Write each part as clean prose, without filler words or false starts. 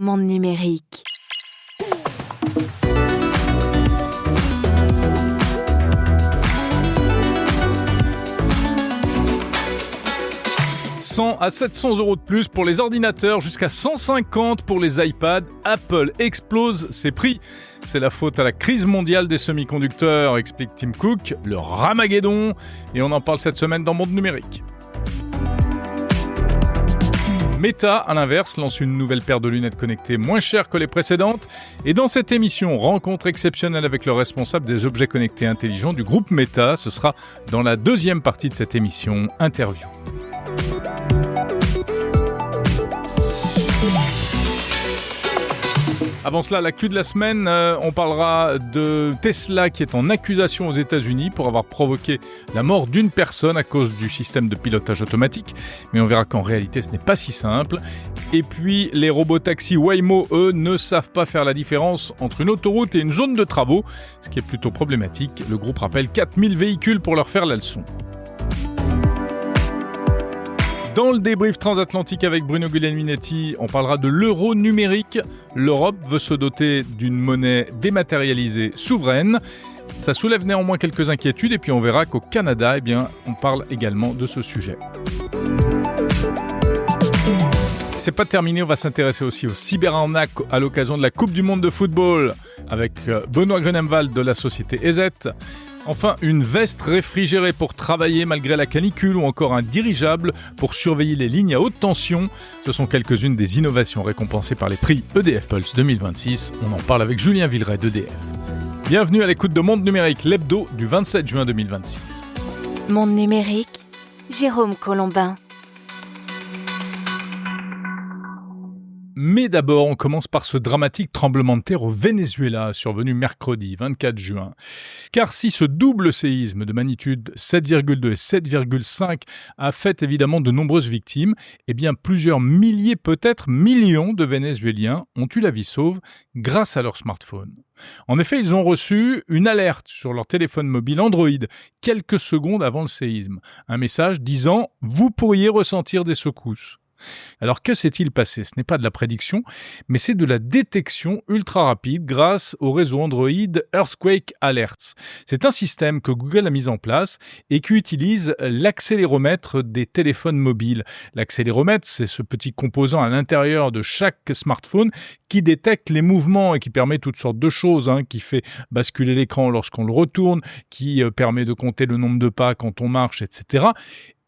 Monde numérique. À 700 € de plus pour les ordinateurs, jusqu'à 150 pour les iPads. Apple explose ses prix. C'est la faute à la crise mondiale des semi-conducteurs, explique Tim Cook, le Ramageddon. Et on en parle cette semaine dans Monde numérique. Meta, à l'inverse, lance une nouvelle paire de lunettes connectées moins chères que les précédentes. Et dans cette émission, rencontre exceptionnelle avec le responsable des objets connectés intelligents du groupe Meta. Ce sera dans la deuxième partie de cette émission, interview. Avant cela, l'actu de la semaine, on parlera de Tesla qui est en accusation aux États-Unis pour avoir provoqué la mort d'une personne à cause du système de pilotage automatique. Mais on verra qu'en réalité, ce n'est pas si simple. Et puis, les robotaxis Waymo, eux, ne savent pas faire la différence entre une autoroute et une zone de travaux, ce qui est plutôt problématique. Le groupe rappelle 4000 véhicules pour leur faire la leçon. Dans le débrief transatlantique avec Bruno Guglielminetti, on parlera de l'euro numérique. L'Europe veut se doter d'une monnaie dématérialisée souveraine. Ça soulève néanmoins quelques inquiétudes et puis on verra qu'au Canada, on parle également de ce sujet. C'est pas terminé, on va s'intéresser aussi aux cyberarnaques à l'occasion de la Coupe du Monde de football avec Benoît Grunemwald de la société EZ. Enfin, une veste réfrigérée pour travailler malgré la canicule ou encore un dirigeable pour surveiller les lignes à haute tension. Ce sont quelques-unes des innovations récompensées par les prix EDF Pulse 2026. On en parle avec Julien Villeray d'EDF. Bienvenue à l'écoute de Monde numérique, l'hebdo du 27 juin 2026. Monde numérique, Jérôme Colombin. Mais d'abord, on commence par ce dramatique tremblement de terre au Venezuela, survenu mercredi 24 juin. Car si ce double séisme de magnitude 7,2 et 7,5 a fait évidemment de nombreuses victimes, plusieurs milliers, peut-être millions de Vénézuéliens ont eu la vie sauve grâce à leur smartphone. En effet, ils ont reçu une alerte sur leur téléphone mobile Android quelques secondes avant le séisme. Un message disant « Vous pourriez ressentir des secousses ». Alors que s'est-il passé ? Ce n'est pas de la prédiction, mais c'est de la détection ultra rapide grâce au réseau Android Earthquake Alerts. C'est un système que Google a mis en place et qui utilise l'accéléromètre des téléphones mobiles. L'accéléromètre, c'est ce petit composant à l'intérieur de chaque smartphone qui détecte les mouvements et qui permet toutes sortes de choses, qui fait basculer l'écran lorsqu'on le retourne, qui permet de compter le nombre de pas quand on marche, etc.,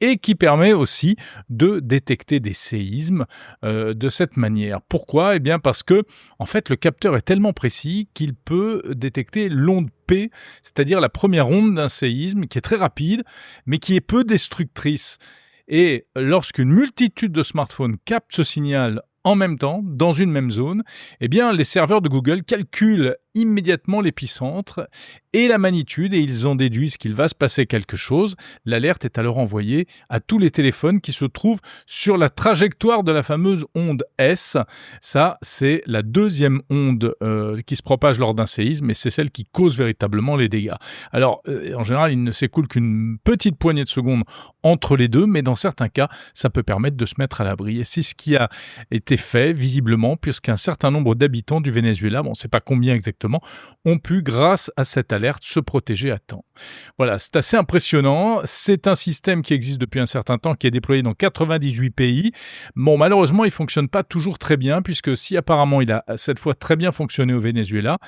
et qui permet aussi de détecter des séismes de cette manière. Pourquoi ? Parce que, en fait, le capteur est tellement précis qu'il peut détecter l'onde P, c'est-à-dire la première onde d'un séisme, qui est très rapide, mais qui est peu destructrice. Et lorsqu'une multitude de smartphones capte ce signal en même temps, dans une même zone, les serveurs de Google calculent immédiatement l'épicentre et la magnitude et ils en déduisent qu'il va se passer quelque chose. L'alerte est alors envoyée à tous les téléphones qui se trouvent sur la trajectoire de la fameuse onde S. Ça, c'est la deuxième onde qui se propage lors d'un séisme et c'est celle qui cause véritablement les dégâts. Alors, en général, il ne s'écoule qu'une petite poignée de secondes entre les deux, mais dans certains cas, ça peut permettre de se mettre à l'abri. Et c'est ce qui a été fait, visiblement, puisqu'un certain nombre d'habitants du Venezuela, on ne sait pas combien exactement, ont pu, grâce à cette alerte, se protéger à temps. Voilà, c'est assez impressionnant. C'est un système qui existe depuis un certain temps, qui est déployé dans 98 pays. Bon, malheureusement, il ne fonctionne pas toujours très bien, puisque si apparemment il a cette fois très bien fonctionné au Venezuela,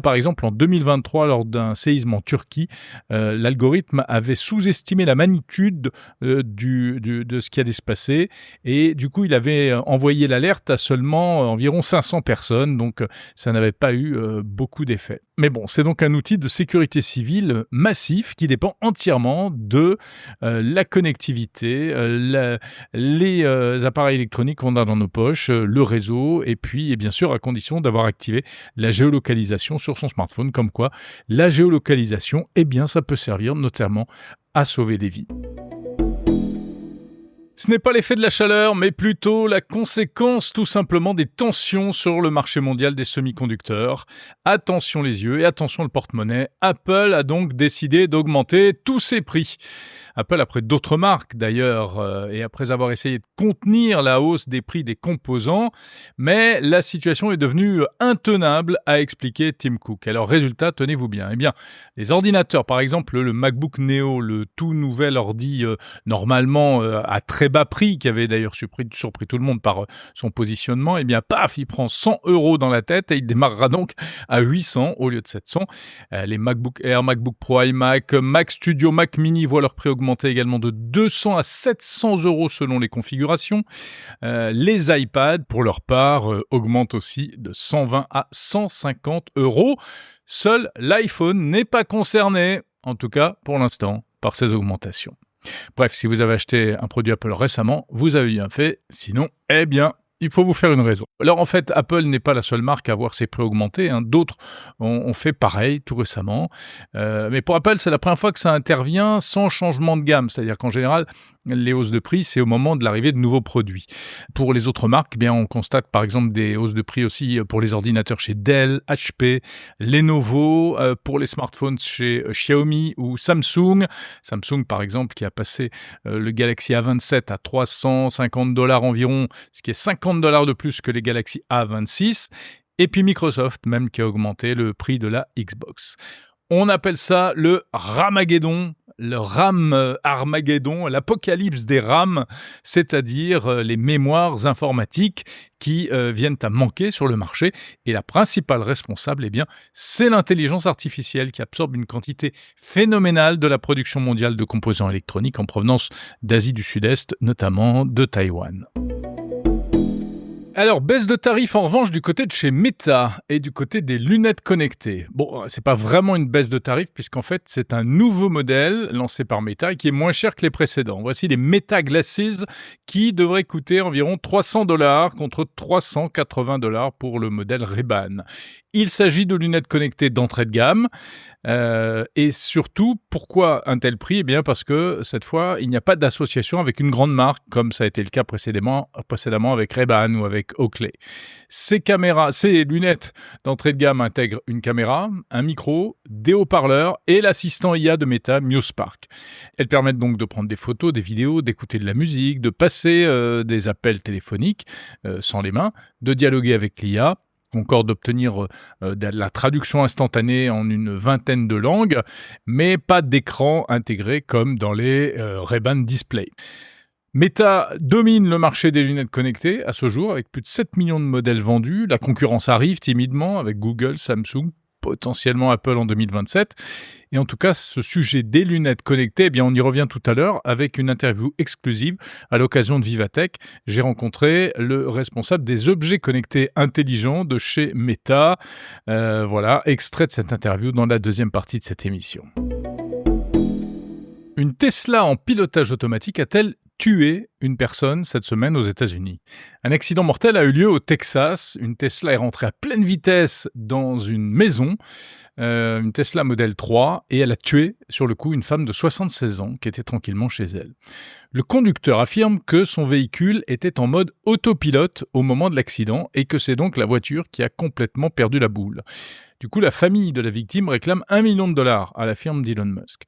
par exemple, en 2023, lors d'un séisme en Turquie, l'algorithme avait sous-estimé la magnitude de ce qui allait se passer, et du coup, il avait envoyé l'alerte à seulement environ 500 personnes, donc ça n'avait pas eu beaucoup d'effets. Mais bon, c'est donc un outil de sécurité civile massif qui dépend entièrement de la connectivité, les appareils électroniques qu'on a dans nos poches, le réseau, et puis et bien sûr à condition d'avoir activé la géolocalisation sur son smartphone, comme quoi la géolocalisation, ça peut servir notamment à sauver des vies. Ce n'est pas l'effet de la chaleur, mais plutôt la conséquence tout simplement des tensions sur le marché mondial des semi-conducteurs. Attention les yeux et attention le porte-monnaie. Apple a donc décidé d'augmenter tous ses prix. Apple, après d'autres marques d'ailleurs, et après avoir essayé de contenir la hausse des prix des composants, mais la situation est devenue intenable, a expliqué Tim Cook. Alors résultat, tenez-vous bien, les ordinateurs, par exemple le MacBook Neo, le tout nouvel ordi normalement à très bas prix, qui avait d'ailleurs surpris tout le monde par son positionnement, paf, il prend 100 € dans la tête et il démarrera donc à 800 au lieu de 700. Les MacBook Air, MacBook Pro iMac, Mac Studio, Mac Mini voient leur prix augmenter également de 200 à 700 € selon les configurations. Les iPads, pour leur part, augmentent aussi de 120 à 150 €. Seul l'iPhone n'est pas concerné, en tout cas pour l'instant, par ces augmentations. Bref, si vous avez acheté un produit Apple récemment, vous avez bien fait. Sinon, il faut vous faire une raison. Alors en fait, Apple n'est pas la seule marque à voir ses prix augmenter. D'autres ont fait pareil tout récemment. Mais pour Apple, c'est la première fois que ça intervient sans changement de gamme. C'est-à-dire qu'en général, les hausses de prix, c'est au moment de l'arrivée de nouveaux produits. Pour les autres marques, on constate par exemple des hausses de prix aussi pour les ordinateurs chez Dell, HP, Lenovo, pour les smartphones chez Xiaomi ou Samsung. Samsung par exemple qui a passé le Galaxy A27 à 350 $ environ, ce qui est 50 $ de plus que les Galaxy A26. Et puis Microsoft même qui a augmenté le prix de la Xbox. On appelle ça le Ramageddon, le RAM Armageddon, l'apocalypse des RAM, c'est-à-dire les mémoires informatiques qui viennent à manquer sur le marché. Et la principale responsable, c'est l'intelligence artificielle qui absorbe une quantité phénoménale de la production mondiale de composants électroniques en provenance d'Asie du Sud-Est, notamment de Taïwan. Alors, baisse de tarifs en revanche du côté de chez Meta et du côté des lunettes connectées. Bon, c'est pas vraiment une baisse de tarifs puisqu'en fait, c'est un nouveau modèle lancé par Meta et qui est moins cher que les précédents. Voici les Meta Glasses qui devraient coûter environ 300 $ contre 380 $ pour le modèle Ray-Ban. Il s'agit de lunettes connectées d'entrée de gamme. Et surtout, pourquoi un tel prix ? Parce que cette fois, il n'y a pas d'association avec une grande marque, comme ça a été le cas précédemment avec Ray-Ban ou avec Oakley. Ces lunettes d'entrée de gamme intègrent une caméra, un micro, des haut-parleurs et l'assistant IA de Meta, MuseSpark. Elles permettent donc de prendre des photos, des vidéos, d'écouter de la musique, de passer des appels téléphoniques sans les mains, de dialoguer avec l'IA, encore d'obtenir de la traduction instantanée en une vingtaine de langues, mais pas d'écran intégré comme dans les Ray-Ban Display. Meta domine le marché des lunettes connectées à ce jour avec plus de 7 millions de modèles vendus. La concurrence arrive timidement avec Google, Samsung, potentiellement Apple en 2027. Et en tout cas, ce sujet des lunettes connectées, on y revient tout à l'heure avec une interview exclusive à l'occasion de Vivatech. J'ai rencontré le responsable des objets connectés intelligents de chez Meta. Voilà, extrait de cette interview dans la deuxième partie de cette émission. Une Tesla en pilotage automatique a-t-elle tué une personne cette semaine aux États-Unis? Un accident mortel a eu lieu au Texas. Une Tesla est rentrée à pleine vitesse dans une maison, une Tesla Model 3, et elle a tué sur le coup une femme de 76 ans qui était tranquillement chez elle. Le conducteur affirme que son véhicule était en mode autopilote au moment de l'accident et que c'est donc la voiture qui a complètement perdu la boule. Du coup, la famille de la victime réclame $1 million à la firme d'Elon Musk.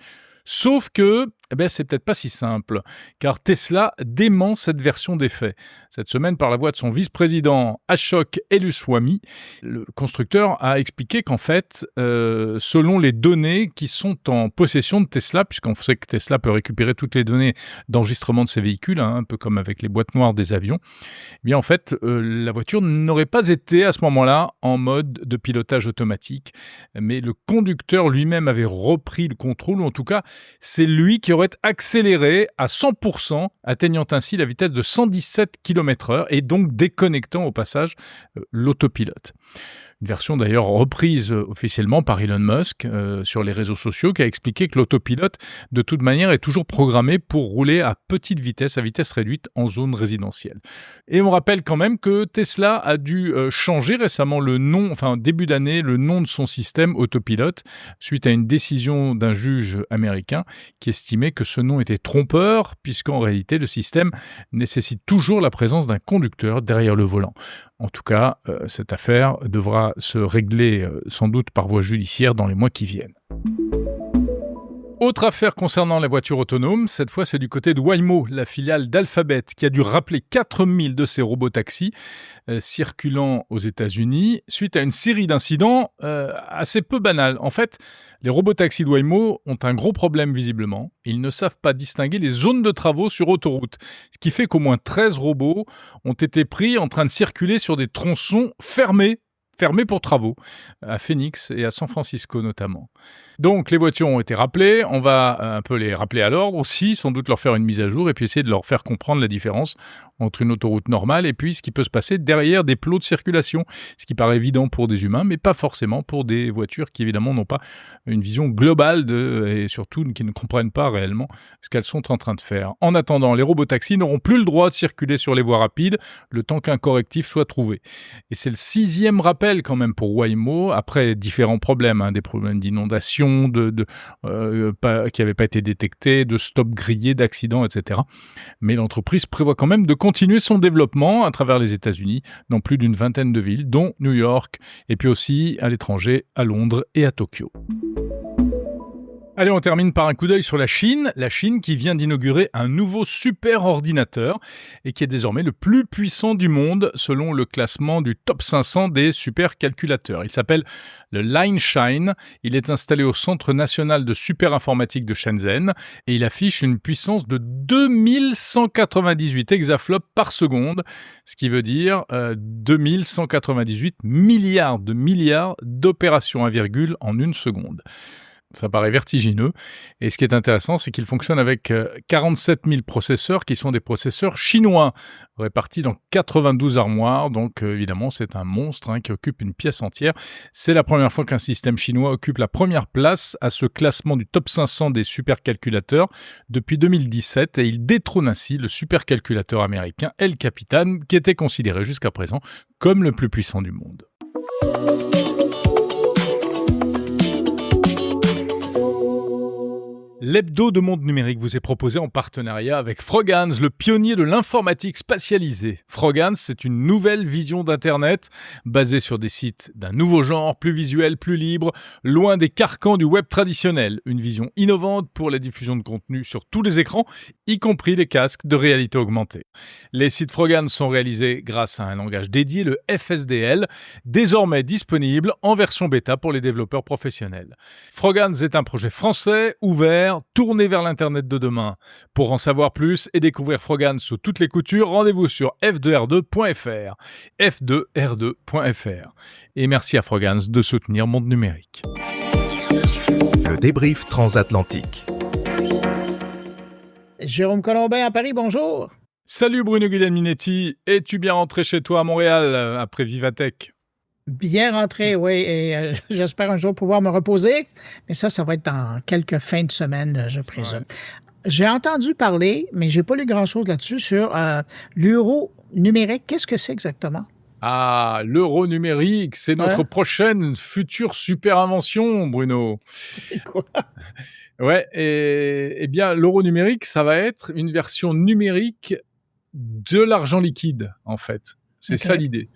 Sauf que, c'est peut-être pas si simple, car Tesla dément cette version des faits. Cette semaine, par la voix de son vice-président Ashok Eluswamy, le constructeur a expliqué qu'en fait, selon les données qui sont en possession de Tesla, puisqu'on sait que Tesla peut récupérer toutes les données d'enregistrement de ses véhicules, un peu comme avec les boîtes noires des avions, en fait, la voiture n'aurait pas été à ce moment-là en mode de pilotage automatique, mais le conducteur lui-même avait repris le contrôle, ou en tout cas, c'est lui qui aurait accéléré à 100%, atteignant ainsi la vitesse de 117 km/h et donc déconnectant au passage l'autopilote. Une version d'ailleurs reprise officiellement par Elon Musk sur les réseaux sociaux, qui a expliqué que l'autopilote, de toute manière, est toujours programmé pour rouler à petite vitesse, à vitesse réduite en zone résidentielle. Et on rappelle quand même que Tesla a dû changer récemment le nom, début d'année, le nom de son système autopilote, suite à une décision d'un juge américain qui estimait que ce nom était trompeur, puisqu'en réalité, le système nécessite toujours la présence d'un conducteur derrière le volant. En tout cas, cette affaire devra se régler sans doute par voie judiciaire dans les mois qui viennent. Autre affaire concernant les voitures autonomes, cette fois c'est du côté de Waymo, la filiale d'Alphabet, qui a dû rappeler 4000 de ses robotaxis circulant aux États-Unis suite à une série d'incidents assez peu banals. En fait, les robotaxis de Waymo ont un gros problème visiblement. Ils ne savent pas distinguer les zones de travaux sur autoroute, ce qui fait qu'au moins 13 robots ont été pris en train de circuler sur des tronçons fermés pour travaux, à Phoenix et à San Francisco notamment. Donc les voitures ont été rappelées, on va un peu les rappeler à l'ordre aussi, sans doute leur faire une mise à jour et puis essayer de leur faire comprendre la différence entre une autoroute normale et puis ce qui peut se passer derrière des plots de circulation, ce qui paraît évident pour des humains, mais pas forcément pour des voitures qui évidemment n'ont pas une vision globale et surtout qui ne comprennent pas réellement ce qu'elles sont en train de faire. En attendant, les robotaxis n'auront plus le droit de circuler sur les voies rapides le temps qu'un correctif soit trouvé. Et c'est le 6e rappel quand même pour Waymo, après différents problèmes, des problèmes d'inondation, qui n'avaient pas été détectés, de stop grillés, d'accidents, etc. Mais l'entreprise prévoit quand même de continuer son développement à travers les États-Unis, dans plus d'une vingtaine de villes, dont New York, et puis aussi à l'étranger, à Londres et à Tokyo. Allez, on termine par un coup d'œil sur la Chine qui vient d'inaugurer un nouveau super ordinateur et qui est désormais le plus puissant du monde selon le classement du top 500 des supercalculateurs. Il s'appelle le Lineshine, il est installé au Centre national de superinformatique de Shenzhen et il affiche une puissance de 2198 exaflops par seconde, ce qui veut dire 2198 milliards d'opérations à virgule en une seconde. Ça paraît vertigineux. Et ce qui est intéressant, c'est qu'il fonctionne avec 47 000 processeurs qui sont des processeurs chinois répartis dans 92 armoires. Donc évidemment, c'est un monstre qui occupe une pièce entière. C'est la première fois qu'un système chinois occupe la première place à ce classement du top 500 des supercalculateurs depuis 2017 et il détrône ainsi le supercalculateur américain El Capitan qui était considéré jusqu'à présent comme le plus puissant du monde. L'hebdo de Monde Numérique vous est proposé en partenariat avec Frogans, le pionnier de l'informatique spatialisée. Frogans, c'est une nouvelle vision d'Internet basée sur des sites d'un nouveau genre, plus visuel, plus libre, loin des carcans du web traditionnel. Une vision innovante pour la diffusion de contenu sur tous les écrans, y compris les casques de réalité augmentée. Les sites Frogans sont réalisés grâce à un langage dédié, le FSDL, désormais disponible en version bêta pour les développeurs professionnels. Frogans est un projet français, ouvert, tourné vers l'Internet de demain. Pour en savoir plus et découvrir Frogans sous toutes les coutures, rendez-vous sur f2r2.fr. f2r2.fr. Et merci à Frogans de soutenir Monde Numérique. Le débrief transatlantique. Jérôme Colombin à Paris, bonjour. Salut Bruno Guglielminetti. Es-tu bien rentré chez toi à Montréal après Vivatech? Bien rentré, oui, et j'espère un jour pouvoir me reposer, mais ça va être dans quelques fins de semaine, je présume. Ouais. J'ai entendu parler, mais j'ai pas lu grand-chose là-dessus, sur l'euro numérique. Qu'est-ce que c'est exactement? Ah, l'euro numérique, c'est notre prochaine future super invention, Bruno. C'est quoi? Ouais, et bien, l'euro numérique, ça va être une version numérique de l'argent liquide, en fait. C'est ça l'idée.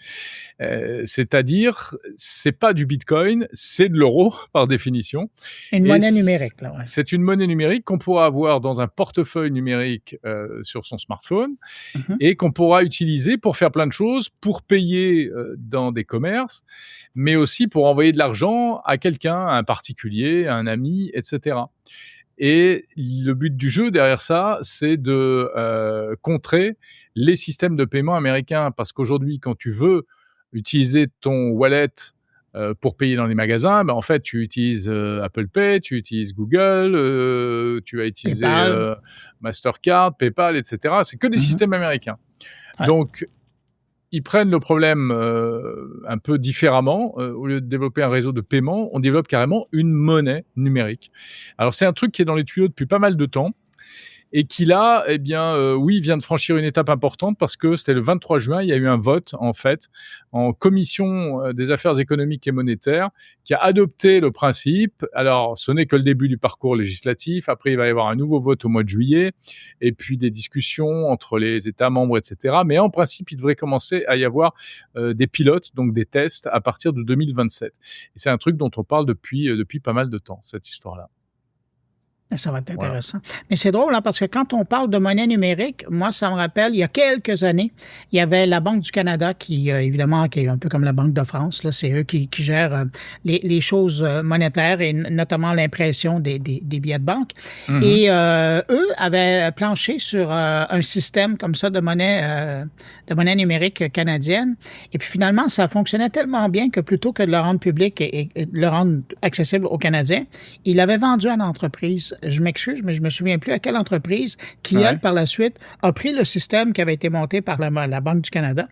C'est-à-dire, c'est pas du Bitcoin, c'est de l'euro par définition. Une monnaie numérique, là. Ouais. C'est une monnaie numérique qu'on pourra avoir dans un portefeuille numérique sur son smartphone et qu'on pourra utiliser pour faire plein de choses, pour payer dans des commerces, mais aussi pour envoyer de l'argent à quelqu'un, à un particulier, à un ami, etc. Et le but du jeu derrière ça, c'est de contrer les systèmes de paiement américains. Parce qu'aujourd'hui, quand tu veux utiliser ton wallet pour payer dans les magasins, en fait, tu utilises Apple Pay, tu utilises Google, tu vas utiliser Mastercard, PayPal, etc. C'est que des systèmes américains. Ouais. Donc, ils prennent le problème un peu différemment. Au lieu de développer un réseau de paiement, on développe carrément une monnaie numérique. Alors, c'est un truc qui est dans les tuyaux depuis pas mal de temps. Et qui là, vient de franchir une étape importante parce que c'était le 23 juin, il y a eu un vote, en fait, en commission des affaires économiques et monétaires, qui a adopté le principe. Alors, ce n'est que le début du parcours législatif. Après, il va y avoir un nouveau vote au mois de juillet, et puis des discussions entre les États membres, etc. Mais en principe, il devrait commencer à y avoir des pilotes, donc des tests, à partir de 2027. Et c'est un truc dont on parle depuis pas mal de temps, cette histoire-là. Ça va être intéressant. Voilà. Mais c'est drôle, hein, parce que quand on parle de monnaie numérique, moi, ça me rappelle, il y a quelques années, il y avait la Banque du Canada qui, évidemment, qui est un peu comme la Banque de France. Là, c'est eux qui gèrent les choses monétaires et notamment l'impression des billets de banque. Mm-hmm. Et eux avaient planché sur un système comme ça de monnaie numérique canadienne. Et puis finalement, ça fonctionnait tellement bien que plutôt que de le rendre public et de le rendre accessible aux Canadiens, ils l'avaient vendu à l'entreprise. Je m'excuse, mais je me souviens plus à quelle entreprise qui, elle, par la suite, a pris le système qui avait été monté par la Banque du Canada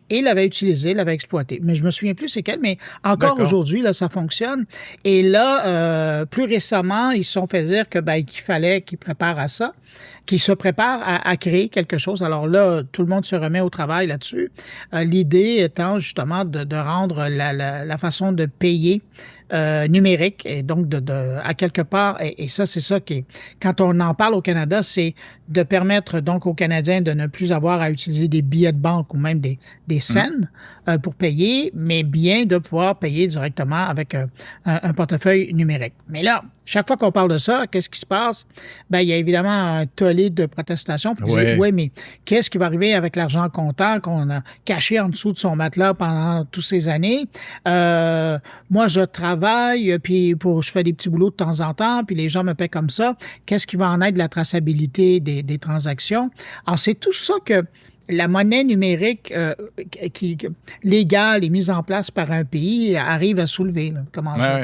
et l'avait utilisé, l'avait exploité. Mais je me souviens plus c'est quel, mais encore aujourd'hui, là, ça fonctionne. Et là, plus récemment, ils se sont fait dire que qu'il fallait qu'ils préparent à ça, qu'ils se préparent à créer quelque chose. Alors là, tout le monde se remet au travail là-dessus. L'idée étant justement de rendre la façon de payer numérique et donc à quelque part, et ça, c'est ça qui est, quand on en parle au Canada, c'est de permettre donc aux Canadiens de ne plus avoir à utiliser des billets de banque ou même des scènes pour payer, mais bien de pouvoir payer directement avec un portefeuille numérique. Mais là, chaque fois qu'on parle de ça, qu'est-ce qui se passe? Il y a évidemment un tollé de protestations pour dire, oui, mais qu'est-ce qui va arriver avec l'argent comptant qu'on a caché en dessous de son matelas pendant toutes ces années? Moi, je travaille, puis je fais des petits boulots de temps en temps, puis les gens me paient comme ça. Qu'est-ce qui va en être de la traçabilité des transactions? Alors, c'est tout ça que la monnaie numérique qui légale et mise en place par un pays arrive à soulever. Là. Comment ça?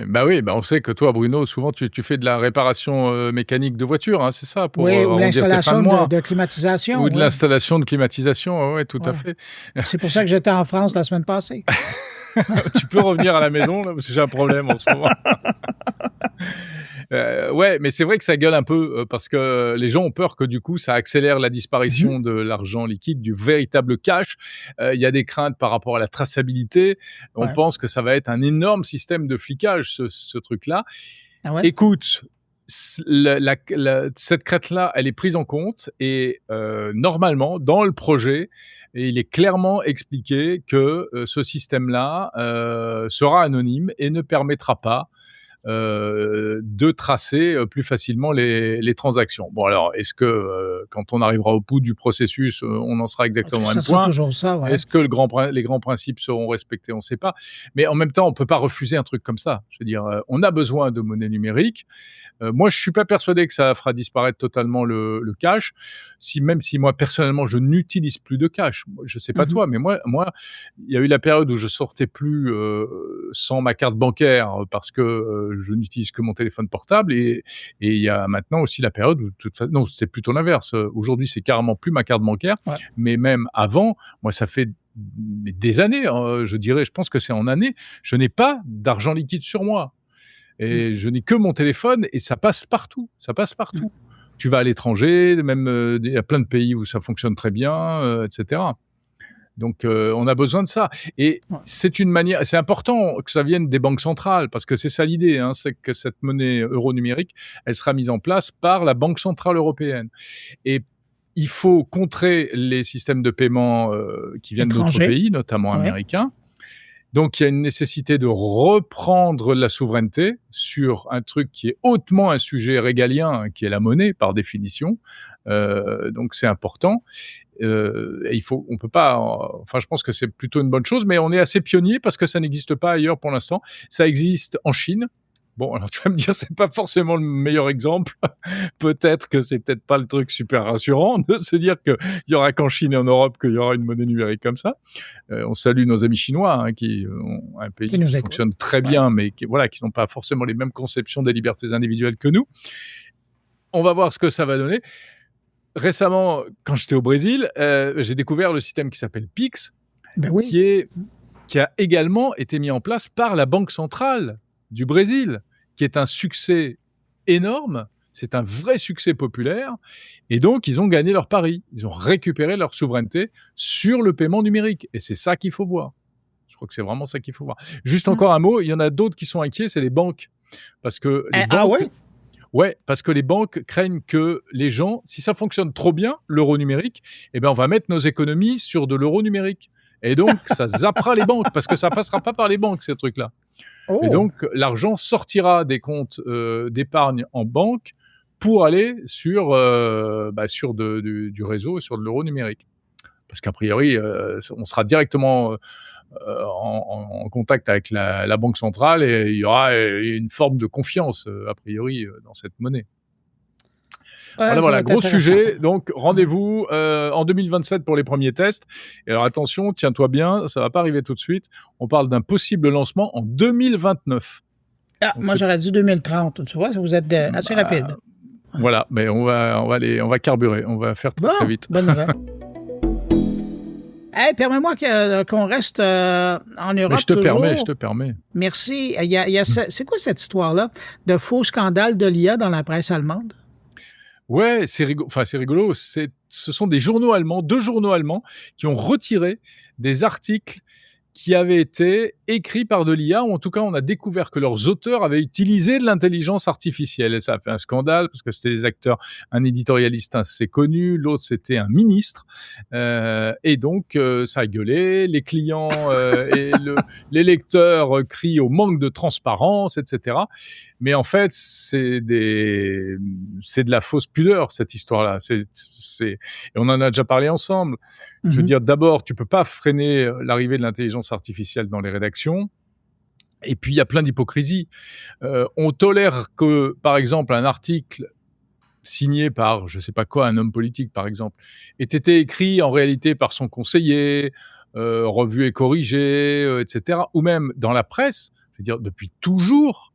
On sait que toi, Bruno, souvent tu fais de la réparation mécanique de voitures, hein, c'est ça? Pour, ou l'installation de climatisation. Ou de l'installation de climatisation, oui, tout à fait. C'est pour ça que j'étais en France la semaine passée. Tu peux revenir à la maison, là, parce que j'ai un problème en ce moment. Mais c'est vrai que ça gueule un peu parce que les gens ont peur que du coup ça accélère la disparition de l'argent liquide, du véritable cash. Il y a des craintes par rapport à la traçabilité. On pense que ça va être un énorme système de flicage, ce truc-là. Ah ouais? Écoute, cette crête-là, elle est prise en compte et normalement, dans le projet, il est clairement expliqué que ce système-là sera anonyme et ne permettra pas de tracer plus facilement les transactions. Bon, alors, est-ce que quand on arrivera au bout du processus, on en sera exactement au même point? Toujours ça, ouais. Est-ce que les grands principes seront respectés? On ne sait pas. Mais en même temps, on ne peut pas refuser un truc comme ça. Je veux dire, on a besoin de monnaie numérique. Moi, je ne suis pas persuadé que ça fera disparaître totalement le cash. Même si moi, personnellement, je n'utilise plus de cash. Je ne sais pas toi, mais moi, il y a eu la période où je sortais plus sans ma carte bancaire parce que je n'utilise que mon téléphone portable et il y a maintenant aussi la période où non, c'est plutôt l'inverse. Aujourd'hui, c'est carrément plus ma carte bancaire, mais même avant, moi, ça fait des années, je pense que c'est en années, je n'ai pas d'argent liquide sur moi. Et je n'ai que mon téléphone et ça passe partout. Tu vas à l'étranger, même il y a plein de pays où ça fonctionne très bien, etc. Donc, on a besoin de ça. Et c'est une manière, c'est important que ça vienne des banques centrales, parce que c'est ça l'idée, hein, c'est que cette monnaie euro numérique, elle sera mise en place par la Banque centrale européenne. Et il faut contrer les systèmes de paiement qui viennent d'autres pays, notamment américains. Donc, il y a une nécessité de reprendre la souveraineté sur un truc qui est hautement un sujet régalien, qui est la monnaie, par définition. Donc, c'est important. Et on peut pas, je pense que c'est plutôt une bonne chose, mais on est assez pionnier parce que ça n'existe pas ailleurs pour l'instant. Ça existe en Chine. Bon, alors tu vas me dire, c'est pas forcément le meilleur exemple. Peut-être que c'est peut-être pas le truc super rassurant de se dire qu'il y aura qu'en Chine et en Europe qu'il y aura une monnaie numérique comme ça. On salue nos amis chinois, hein, qui ont un pays qui fonctionne très bien, mais qui n'ont pas forcément les mêmes conceptions des libertés individuelles que nous. On va voir ce que ça va donner. Récemment, quand j'étais au Brésil, j'ai découvert le système qui s'appelle Pix. Ben oui. qui a également été mis en place par la Banque centrale du Brésil, qui est un succès énorme. C'est un vrai succès populaire. Et donc, ils ont gagné leur pari. Ils ont récupéré leur souveraineté sur le paiement numérique. Et c'est ça qu'il faut voir. Je crois que c'est vraiment ça qu'il faut voir. Juste encore un mot, il y en a d'autres qui sont inquiets, c'est les banques. Parce que les banques... Ah ouais? Ouais, parce que les banques craignent que les gens, si ça fonctionne trop bien, l'euro numérique, eh ben on va mettre nos économies sur de l'euro numérique. Et donc, ça zappera les banques, parce que ça passera pas par les banques, ces trucs-là. Oh. Et donc, l'argent sortira des comptes d'épargne en banque pour aller sur du réseau et sur de l'euro numérique. Parce qu'a priori, on sera directement en contact avec la Banque centrale et il y aura une forme de confiance, a priori, dans cette monnaie. Ouais, Voilà, gros sujet. Donc, rendez-vous en 2027 pour les premiers tests. Et alors, attention, tiens-toi bien, ça va pas arriver tout de suite. On parle d'un possible lancement en 2029. Ah, donc moi, j'aurais dit 2030. Tu vois, vous êtes assez rapide. Voilà, mais on va carburer. On va faire très vite. Bonne nouvelle. Hey, permets-moi qu'on reste en Europe. Mais je te permets. Merci. C'est quoi cette histoire-là de faux scandale de l'IA dans la presse allemande? Ouais, c'est rigolo. Ce sont des journaux allemands, 2 journaux allemands, qui ont retiré des articles qui avaient été écrits par de l'IA, ou en tout cas, on a découvert que leurs auteurs avaient utilisé de l'intelligence artificielle. Et ça a fait un scandale, parce que c'était des acteurs, un éditorialiste assez connu, l'autre, c'était un ministre. Et donc, ça a gueulé, les clients et les lecteurs crient au manque de transparence, etc. Mais en fait, c'est de la fausse pudeur, cette histoire-là. Et on en a déjà parlé ensemble. Je veux dire, d'abord, tu peux pas freiner l'arrivée de l'intelligence artificielle dans les rédactions. Et puis, il y a plein d'hypocrisie. On tolère que, par exemple, un article signé par, je sais pas quoi, un homme politique, par exemple, ait été écrit en réalité par son conseiller, revu et corrigé, etc. Ou même dans la presse, je veux dire, depuis toujours,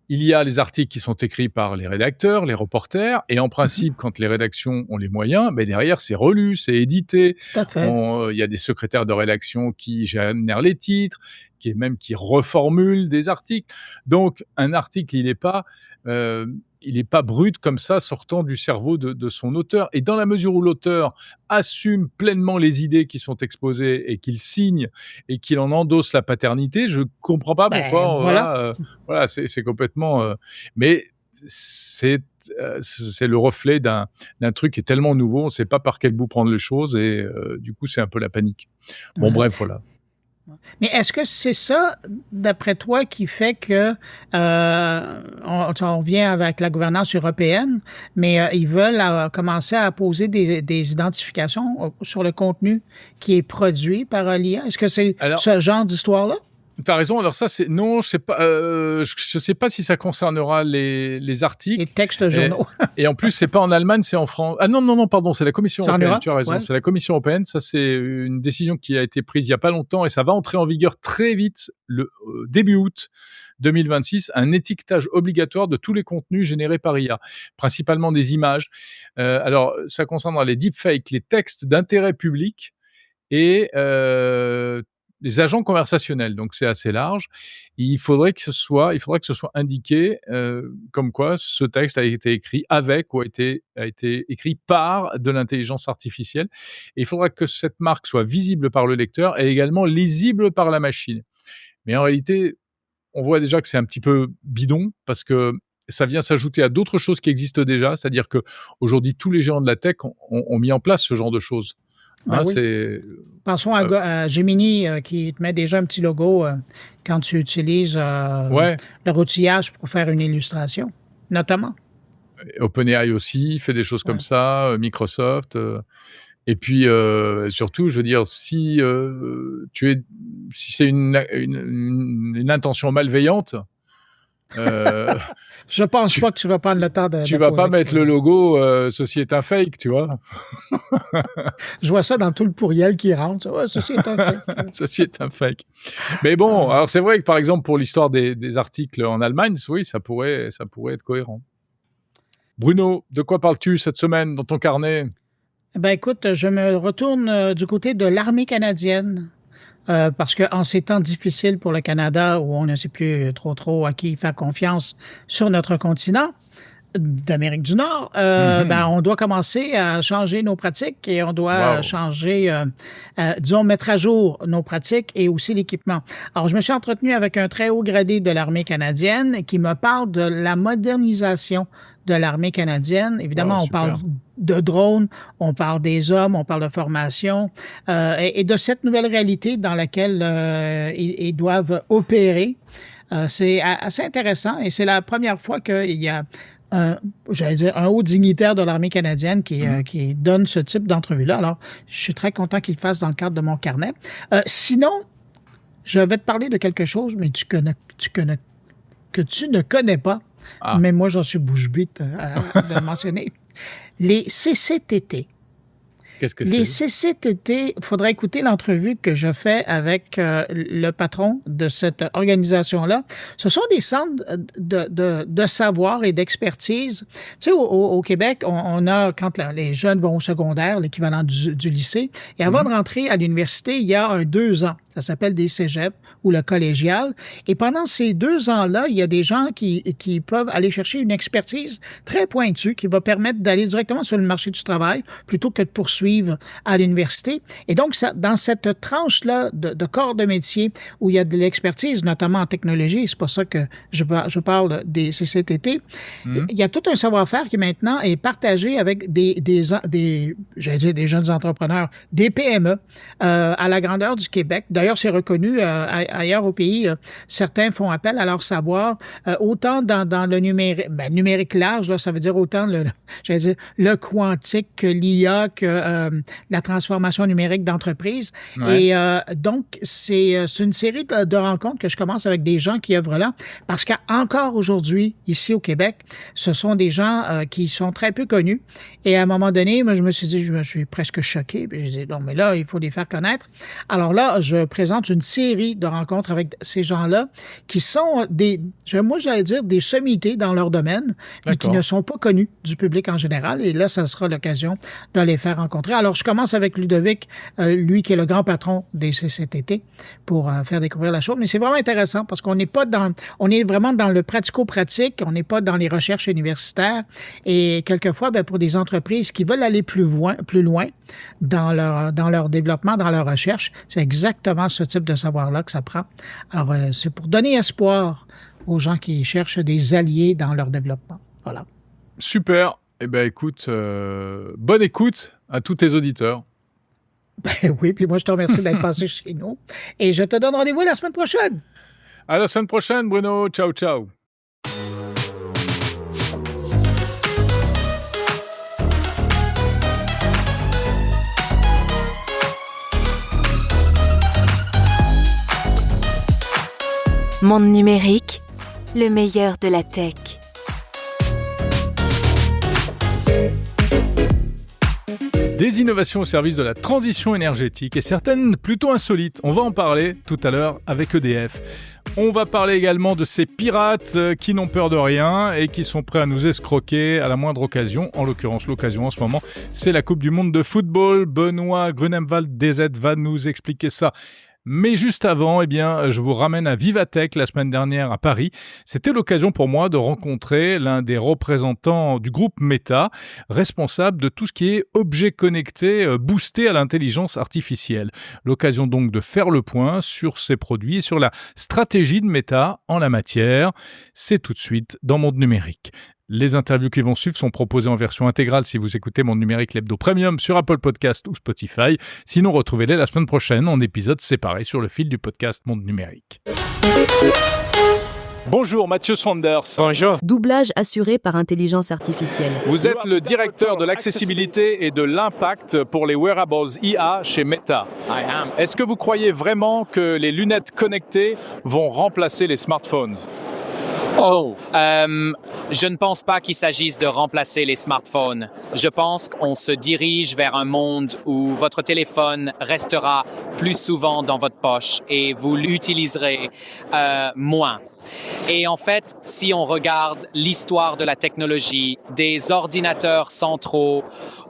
il y a les articles qui sont écrits par les rédacteurs, les reporters, et en principe, quand les rédactions ont les moyens, ben derrière, c'est relu, c'est édité. Tout à fait. Il y a des secrétaires de rédaction qui génèrent les titres, qui reformulent des articles. Donc, un article, il n'est pas brut comme ça, sortant du cerveau de son auteur. Et dans la mesure où l'auteur assume pleinement les idées qui sont exposées et qu'il signe et qu'il en endosse la paternité, je comprends pas pourquoi. Voilà, c'est complètement. Mais c'est le reflet d'un truc qui est tellement nouveau, on ne sait pas par quel bout prendre les choses et du coup, c'est un peu la panique. Bon, bref, voilà. Mais est-ce que c'est ça, d'après toi, qui fait que on vient avec la gouvernance européenne, mais ils veulent commencer à poser des identifications sur le contenu qui est produit par l'IA? Est-ce que c'est ce genre d'histoire-là? T'as raison. Alors ça, non, je sais pas. Je sais pas si ça concernera les articles. Les textes journaux. Et en plus, c'est pas en Allemagne, c'est en France. Ah non, pardon, c'est la Commission européenne. Tu as raison, c'est la Commission européenne. Ça, c'est une décision qui a été prise il y a pas longtemps et ça va entrer en vigueur très vite, le début août 2026. Un étiquetage obligatoire de tous les contenus générés par IA, principalement des images. Alors, ça concernera les deepfakes, les textes d'intérêt public et les agents conversationnels, donc c'est assez large. Il faudrait que ce soit indiqué comme quoi ce texte a été écrit avec ou a été écrit par de l'intelligence artificielle. Et il faudra que cette marque soit visible par le lecteur et également lisible par la machine. Mais en réalité, on voit déjà que c'est un petit peu bidon parce que ça vient s'ajouter à d'autres choses qui existent déjà. C'est-à-dire que aujourd'hui, tous les géants de la tech ont mis en place ce genre de choses. Oui. Pensons à Gemini qui te met déjà un petit logo quand tu utilises leur outillage pour faire une illustration, notamment. OpenAI aussi fait des choses comme ça, Microsoft. Et puis surtout, je veux dire, si c'est une intention malveillante. Je pense pas que tu vas prendre le temps de. Tu vas pas mettre le logo ceci est un fake, tu vois. Je vois ça dans tout le pourriel qui rentre. Ouais, ceci est un fake. Ceci est un fake. Mais bon, alors c'est vrai que par exemple pour l'histoire des articles en Allemagne, oui, ça pourrait être cohérent. Bruno, de quoi parles-tu cette semaine dans ton carnet? Ben écoute, je me retourne du côté de l'armée canadienne. Parce que en ces temps difficiles pour le Canada, où on ne sait plus trop à qui faire confiance sur notre continent d'Amérique du Nord, ben on doit commencer à changer nos pratiques et on doit changer, disons, mettre à jour nos pratiques et aussi l'équipement. Alors, je me suis entretenu avec un très haut gradé de l'armée canadienne qui me parle de la modernisation de l'armée canadienne. Évidemment, on parle de drones, on parle des hommes, on parle de formation et de cette nouvelle réalité dans laquelle ils doivent opérer. C'est assez intéressant et c'est la première fois qu'il y a un haut dignitaire de l'armée canadienne qui donne ce type d'entrevue-là. Alors, je suis très content qu'il le fasse dans le cadre de mon carnet. Sinon, je vais te parler de quelque chose, mais que tu ne connais pas. Mais moi, j'en suis bouche-bée de le mentionner. Les CCTT. Qu'est-ce que Les c'est? CCTT, il faudrait écouter l'entrevue que je fais avec le patron de cette organisation-là. Ce sont des centres de savoir et d'expertise. Tu sais, au Québec, on a, quand les jeunes vont au secondaire, l'équivalent du lycée, et avant de rentrer à l'université, il y a 2 ans. Ça s'appelle des cégeps ou le collégial. Et pendant ces 2 ans-là, il y a des gens qui peuvent aller chercher une expertise très pointue qui va permettre d'aller directement sur le marché du travail plutôt que de poursuivre à l'université. Et donc, dans cette tranche-là de corps de métier où il y a de l'expertise, notamment en technologie, c'est pour ça que je parle des CCTT, il y a tout un savoir-faire qui maintenant est partagé avec des jeunes entrepreneurs, des PME à la grandeur du Québec. D'ailleurs, c'est reconnu ailleurs au pays. Certains font appel à leur savoir, autant dans le numérique large, là, ça veut dire autant le quantique que l'IA, que la transformation numérique d'entreprise. Ouais. Et donc, c'est une série de rencontres que je commence avec des gens qui œuvrent là, parce qu'encore aujourd'hui, ici au Québec, ce sont des gens qui sont très peu connus. Et à un moment donné, moi, je me suis presque choqué. Puis j'ai dit, non, mais là, il faut les faire connaître. Alors là, je présente une série de rencontres avec ces gens-là qui sont j'allais dire des sommités dans leur domaine, mais qui ne sont pas connus du public en général. Et là, ça sera l'occasion de les faire rencontrer. Alors, je commence avec Ludovic, lui qui est le grand patron des CCTT, pour faire découvrir la chose. Mais c'est vraiment intéressant parce qu'on on est vraiment dans le pratico-pratique, on n'est pas dans les recherches universitaires. Et quelquefois, pour des entreprises qui veulent aller plus loin dans leur développement, dans leur recherche, c'est exactement ce type de savoir-là que ça prend. Alors, c'est pour donner espoir aux gens qui cherchent des alliés dans leur développement. Voilà. Super. Eh bien, écoute, bonne écoute à tous tes auditeurs. Ben oui, puis moi, je te remercie d'être passé chez nous. Et je te donne rendez-vous la semaine prochaine. À la semaine prochaine, Bruno. Ciao, ciao. Monde numérique, le meilleur de la tech. Des innovations au service de la transition énergétique et certaines plutôt insolites. On va en parler tout à l'heure avec EDF. On va parler également de ces pirates qui n'ont peur de rien et qui sont prêts à nous escroquer à la moindre occasion. En l'occurrence, l'occasion en ce moment, c'est la Coupe du Monde de football. Benoît Grunemwald DZ va nous expliquer ça. Mais juste avant, je vous ramène à Vivatech la semaine dernière à Paris. C'était l'occasion pour moi de rencontrer l'un des représentants du groupe Meta, responsable de tout ce qui est objets connectés boostés à l'intelligence artificielle. L'occasion donc de faire le point sur ces produits et sur la stratégie de Meta en la matière. C'est tout de suite dans Monde Numérique. Les interviews qui vont suivre sont proposées en version intégrale si vous écoutez Monde Numérique l'hebdo premium sur Apple Podcast ou Spotify. Sinon, retrouvez-les la semaine prochaine en épisodes séparés sur le fil du podcast Monde Numérique. Bonjour, Mathieu Swanders. Bonjour. Doublage assuré par intelligence artificielle. Vous êtes le directeur de l'accessibilité et de l'impact pour les wearables IA chez Meta. Est-ce que vous croyez vraiment que les lunettes connectées vont remplacer les smartphones ? Je ne pense pas qu'il s'agisse de remplacer les smartphones. Je pense qu'on se dirige vers un monde où votre téléphone restera plus souvent dans votre poche et vous l'utiliserez moins. Et en fait, si on regarde l'histoire de la technologie, des ordinateurs centraux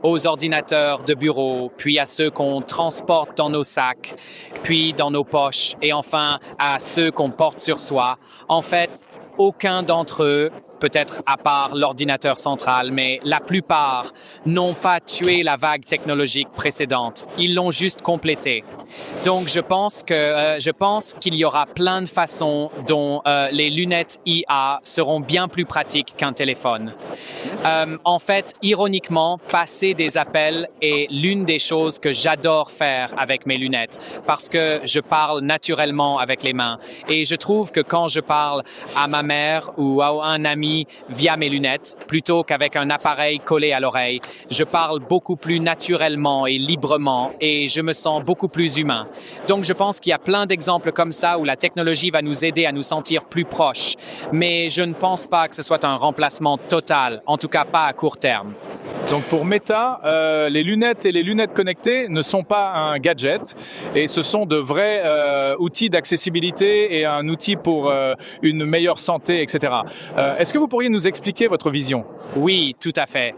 aux ordinateurs de bureau, puis à ceux qu'on transporte dans nos sacs, puis dans nos poches, et enfin à ceux qu'on porte sur soi, en fait, aucun d'entre eux, peut-être à part l'ordinateur central, mais la plupart n'ont pas tué la vague technologique précédente. Ils l'ont juste complétée. Donc, je pense qu'il y aura plein de façons dont les lunettes IA seront bien plus pratiques qu'un téléphone. En fait, ironiquement, passer des appels est l'une des choses que j'adore faire avec mes lunettes parce que je parle naturellement avec les mains. Et je trouve que quand je parle à ma mère ou à un ami via mes lunettes, plutôt qu'avec un appareil collé à l'oreille, je parle beaucoup plus naturellement et librement et je me sens beaucoup plus humain. Donc, je pense qu'il y a plein d'exemples comme ça où la technologie va nous aider à nous sentir plus proches. Mais je ne pense pas que ce soit un remplacement total, en tout cas pas à court terme. Donc pour Meta, les lunettes et les lunettes connectées ne sont pas un gadget et ce sont de vrais outils d'accessibilité et un outil pour une meilleure santé, etc. Est-ce que vous pourriez nous expliquer votre vision ? Oui, tout à fait.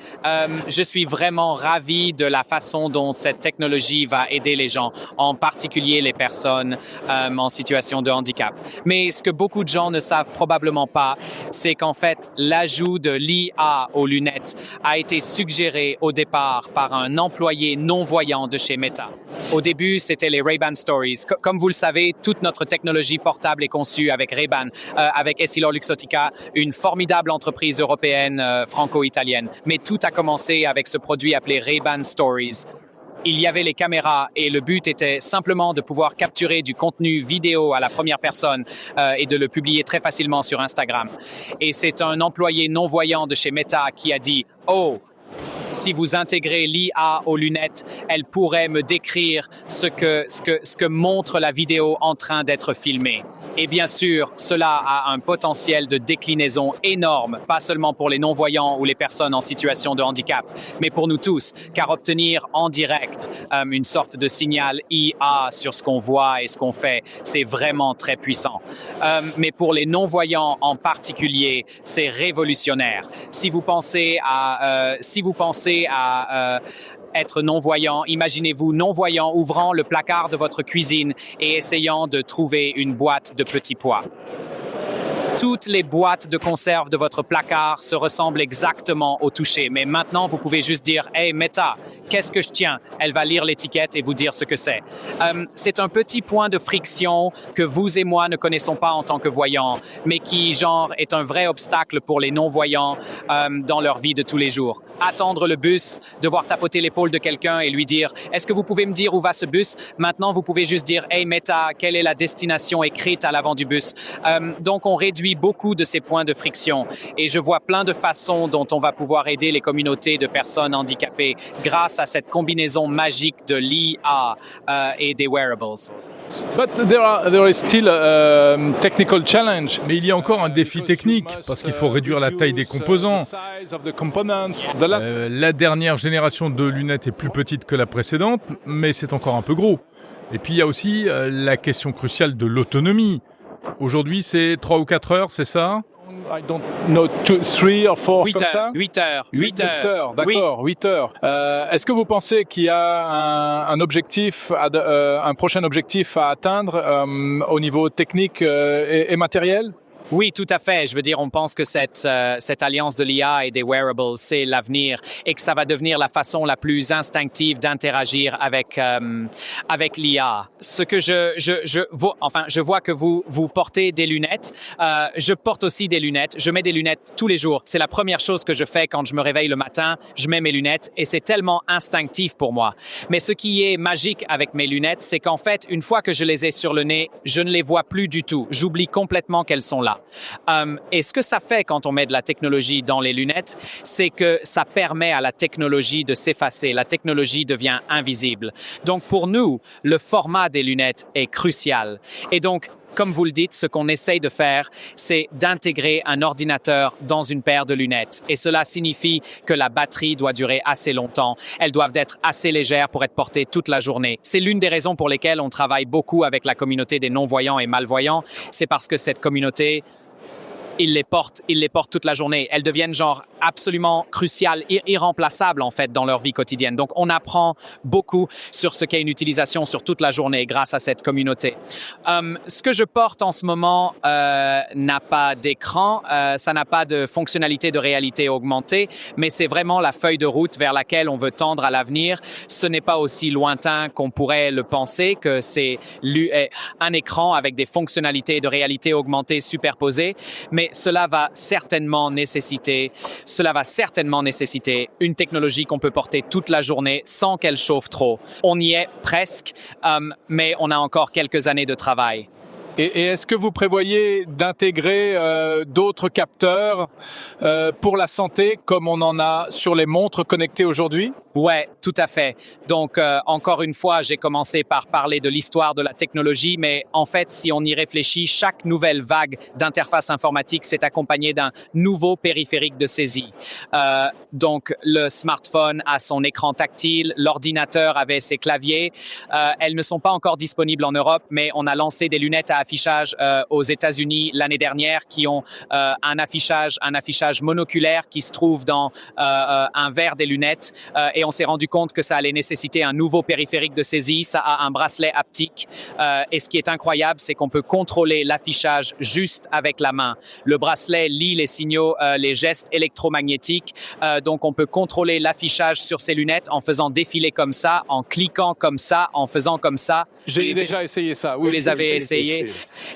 Je suis vraiment ravi de la façon dont cette technologie va aider les gens, en particulier les personnes en situation de handicap. Mais ce que beaucoup de gens ne savent probablement pas, c'est qu'en fait, l'ajout de l'IA aux lunettes a été suggéré au départ par un employé non-voyant de chez Meta. Au début, c'était les Ray-Ban Stories. Comme vous le savez, toute notre technologie portable est conçue avec Ray-Ban, avec EssilorLuxottica, une formidable entreprise européenne franco-italienne. Mais tout a commencé avec ce produit appelé Ray-Ban Stories. Il y avait les caméras et le but était simplement de pouvoir capturer du contenu vidéo à la première personne et de le publier très facilement sur Instagram. Et c'est un employé non-voyant de chez Meta qui a dit « Oh, si vous intégrez l'IA aux lunettes, elle pourrait me décrire ce que montre la vidéo en train d'être filmée. » Et bien sûr, cela a un potentiel de déclinaison énorme, pas seulement pour les non-voyants ou les personnes en situation de handicap, mais pour nous tous, car obtenir en direct une sorte de signal IA sur ce qu'on voit et ce qu'on fait, c'est vraiment très puissant. Mais pour les non-voyants en particulier, c'est révolutionnaire. Si vous pensez à être non-voyant, imaginez-vous non-voyant ouvrant le placard de votre cuisine et essayant de trouver une boîte de petits pois. Toutes les boîtes de conserve de votre placard se ressemblent exactement au toucher. Mais maintenant, vous pouvez juste dire « Hey, Meta, qu'est-ce que je tiens ?» Elle va lire l'étiquette et vous dire ce que c'est. C'est un petit point de friction que vous et moi ne connaissons pas en tant que voyants, mais qui, est un vrai obstacle pour les non-voyants dans leur vie de tous les jours. Attendre le bus, devoir tapoter l'épaule de quelqu'un et lui dire « Est-ce que vous pouvez me dire où va ce bus ?» Maintenant, vous pouvez juste dire « Hey, Meta, quelle est la destination écrite à l'avant du bus ?» Donc, on réduit beaucoup de ces points de friction et je vois plein de façons dont on va pouvoir aider les communautés de personnes handicapées grâce à cette combinaison magique de l'IA et des wearables. But there is still a technical challenge. Mais il y a encore un défi technique parce qu'il faut réduire la taille des composants. La dernière génération de lunettes est plus petite que la précédente, mais c'est encore un peu gros. Et puis il y a aussi la question cruciale de l'autonomie. Aujourd'hui, c'est 3 ou 4 heures, c'est ça ? I don't know, 3 or 4, 8 comme heures, ça 8 heures. 8 heures, d'accord, oui. 8 heures. Est-ce que vous pensez qu'il y a un prochain objectif à atteindre au niveau technique et matériel ? Oui, tout à fait. Je veux dire, on pense que cette alliance de l'IA et des wearables, c'est l'avenir et que ça va devenir la façon la plus instinctive d'interagir avec l'IA. Ce que je vois que vous portez des lunettes. Je porte aussi des lunettes. Je mets des lunettes tous les jours. C'est la première chose que je fais quand je me réveille le matin. Je mets mes lunettes et c'est tellement instinctif pour moi. Mais ce qui est magique avec mes lunettes, c'est qu'en fait, une fois que je les ai sur le nez, je ne les vois plus du tout. J'oublie complètement qu'elles sont là. Et ce que ça fait quand on met de la technologie dans les lunettes, c'est que ça permet à la technologie de s'effacer. La technologie devient invisible. Donc pour nous, le format des lunettes est crucial. Et donc, comme vous le dites, ce qu'on essaye de faire, c'est d'intégrer un ordinateur dans une paire de lunettes. Et cela signifie que la batterie doit durer assez longtemps. Elles doivent être assez légères pour être portées toute la journée. C'est l'une des raisons pour lesquelles on travaille beaucoup avec la communauté des non-voyants et malvoyants. C'est parce que cette communauté, ils les portent toute la journée. Elles deviennent genre absolument cruciales, irremplaçables en fait dans leur vie quotidienne. Donc on apprend beaucoup sur ce qu'est une utilisation sur toute la journée grâce à cette communauté. Ce que je porte en ce moment n'a pas d'écran, ça n'a pas de fonctionnalité de réalité augmentée, mais c'est vraiment la feuille de route vers laquelle on veut tendre à l'avenir. Ce n'est pas aussi lointain qu'on pourrait le penser, que c'est un écran avec des fonctionnalités de réalité augmentée superposées, mais cela va certainement nécessiter une technologie qu'on peut porter toute la journée sans qu'elle chauffe trop. On y est presque, mais on a encore quelques années de travail. Et est-ce que vous prévoyez d'intégrer d'autres capteurs pour la santé comme on en a sur les montres connectées aujourd'hui? Ouais, tout à fait. Donc, encore une fois, j'ai commencé par parler de l'histoire de la technologie, mais en fait, si on y réfléchit, chaque nouvelle vague d'interface informatique s'est accompagnée d'un nouveau périphérique de saisie. Donc, le smartphone a son écran tactile, l'ordinateur avait ses claviers. Elles ne sont pas encore disponibles en Europe, mais on a lancé des lunettes à affichage aux États-Unis l'année dernière qui ont un affichage monoculaire qui se trouve dans un verre des lunettes. Et on s'est rendu compte que ça allait nécessiter un nouveau périphérique de saisie. Ça a un bracelet haptique. Et ce qui est incroyable, c'est qu'on peut contrôler l'affichage juste avec la main. Le bracelet lit les signaux, les gestes électromagnétiques. Donc, on peut contrôler l'affichage sur ces lunettes en faisant défiler comme ça, en cliquant comme ça, en faisant comme ça. J'ai déjà essayé ça. Vous les avez essayés.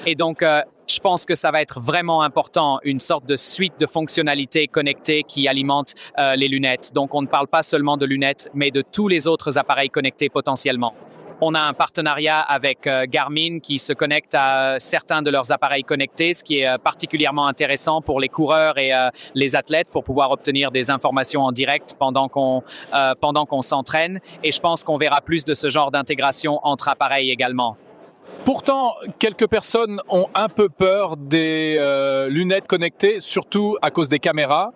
Et donc, je pense que ça va être vraiment important, une sorte de suite de fonctionnalités connectées qui alimentent les lunettes. Donc, on ne parle pas seulement de lunettes, mais de tous les autres appareils connectés potentiellement. On a un partenariat avec Garmin qui se connecte à certains de leurs appareils connectés, ce qui est particulièrement intéressant pour les coureurs et les athlètes pour pouvoir obtenir des informations en direct pendant qu'on s'entraîne. Et je pense qu'on verra plus de ce genre d'intégration entre appareils également. Pourtant, quelques personnes ont un peu peur des lunettes connectées, surtout à cause des caméras.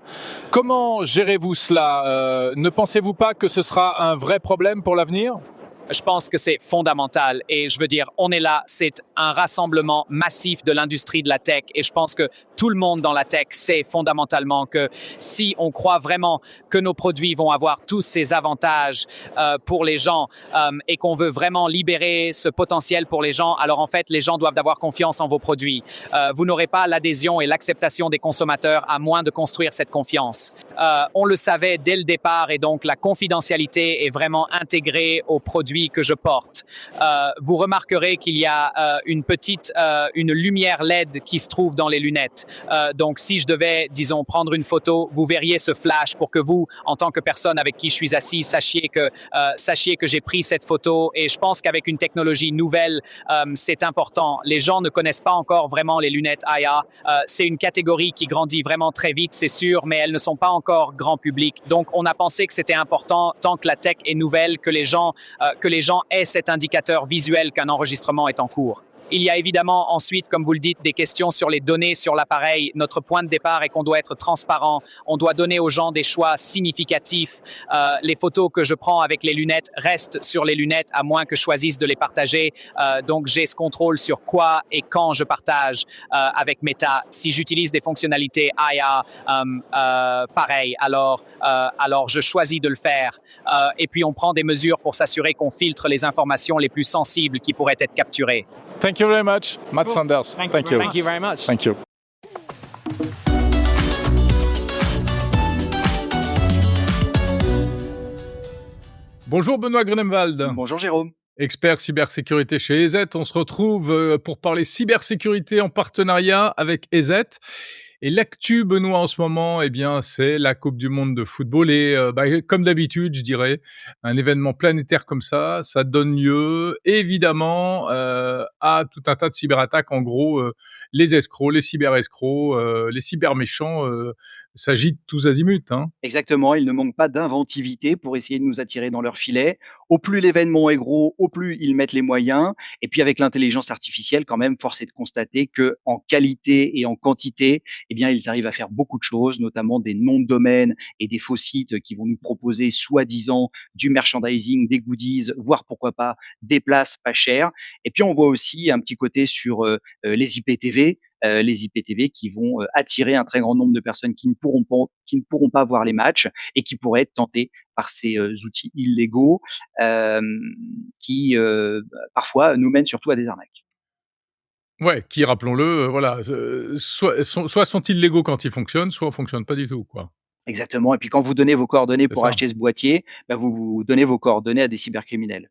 Comment gérez-vous cela? Ne pensez-vous pas que ce sera un vrai problème pour l'avenir? Je pense que c'est fondamental et je veux dire, on est là, c'est un rassemblement massif de l'industrie de la tech et je pense que tout le monde dans la tech sait fondamentalement que si on croit vraiment que nos produits vont avoir tous ces avantages pour les gens et qu'on veut vraiment libérer ce potentiel pour les gens, alors en fait, les gens doivent avoir confiance en vos produits. Vous n'aurez pas l'adhésion et l'acceptation des consommateurs à moins de construire cette confiance. On le savait dès le départ et donc la confidentialité est vraiment intégrée aux produits que je porte. Vous remarquerez qu'il y a une lumière LED qui se trouve dans les lunettes. Donc, si je devais, disons, prendre une photo, vous verriez ce flash pour que vous, en tant que personne avec qui je suis assis, sachiez que j'ai pris cette photo. Et je pense qu'avec une technologie nouvelle, c'est important. Les gens ne connaissent pas encore vraiment les lunettes AR. C'est une catégorie qui grandit vraiment très vite, c'est sûr, mais elles ne sont pas encore grand public. Donc, on a pensé que c'était important, tant que la tech est nouvelle, que les gens aient cet indicateur visuel qu'un enregistrement est en cours. Il y a évidemment ensuite, comme vous le dites, des questions sur les données sur l'appareil. Notre point de départ est qu'on doit être transparent. On doit donner aux gens des choix significatifs. Les photos que je prends avec les lunettes restent sur les lunettes à moins que je choisisse de les partager. Donc, j'ai ce contrôle sur quoi et quand je partage avec Meta. Si j'utilise des fonctionnalités AR, pareil, alors je choisis de le faire. Et puis, on prend des mesures pour s'assurer qu'on filtre les informations les plus sensibles qui pourraient être capturées. Thank you very much, Matt Sanders. Thank you. Thank you very much. Thank you. Bonjour Benoît Grunemwald. Bonjour Jérôme. Expert cybersécurité chez EZ. On se retrouve pour parler cybersécurité en partenariat avec EZ. Et l'actu, Benoît, en ce moment, eh bien, c'est la Coupe du Monde de football. Et comme d'habitude, je dirais, un événement planétaire comme ça donne lieu, évidemment, à tout un tas de cyberattaques. En gros, les escrocs, les cyber-escrocs, les cyber-méchants s'agitent tous azimuts. Hein. Exactement, ils ne manquent pas d'inventivité pour essayer de nous attirer dans leur filet. Au plus l'événement est gros, au plus ils mettent les moyens. Et puis avec l'intelligence artificielle, quand même, force est de constater que en qualité et en quantité, eh bien, ils arrivent à faire beaucoup de choses, notamment des noms de domaines et des faux sites qui vont nous proposer soi-disant du merchandising, des goodies, voire pourquoi pas des places pas chères. Et puis on voit aussi un petit côté sur les IPTV. Les IPTV qui vont attirer un très grand nombre de personnes qui ne pourront pas voir les matchs et qui pourraient être tentées par ces outils illégaux qui parfois nous mènent surtout à des arnaques. Ouais, qui, rappelons-le, voilà, soit sont illégaux quand ils fonctionnent, soit ne fonctionnent pas du tout, quoi. Exactement. Et puis quand vous donnez vos coordonnées C'est pour ça. acheter ce boîtier, vous donnez vos coordonnées à des cybercriminels.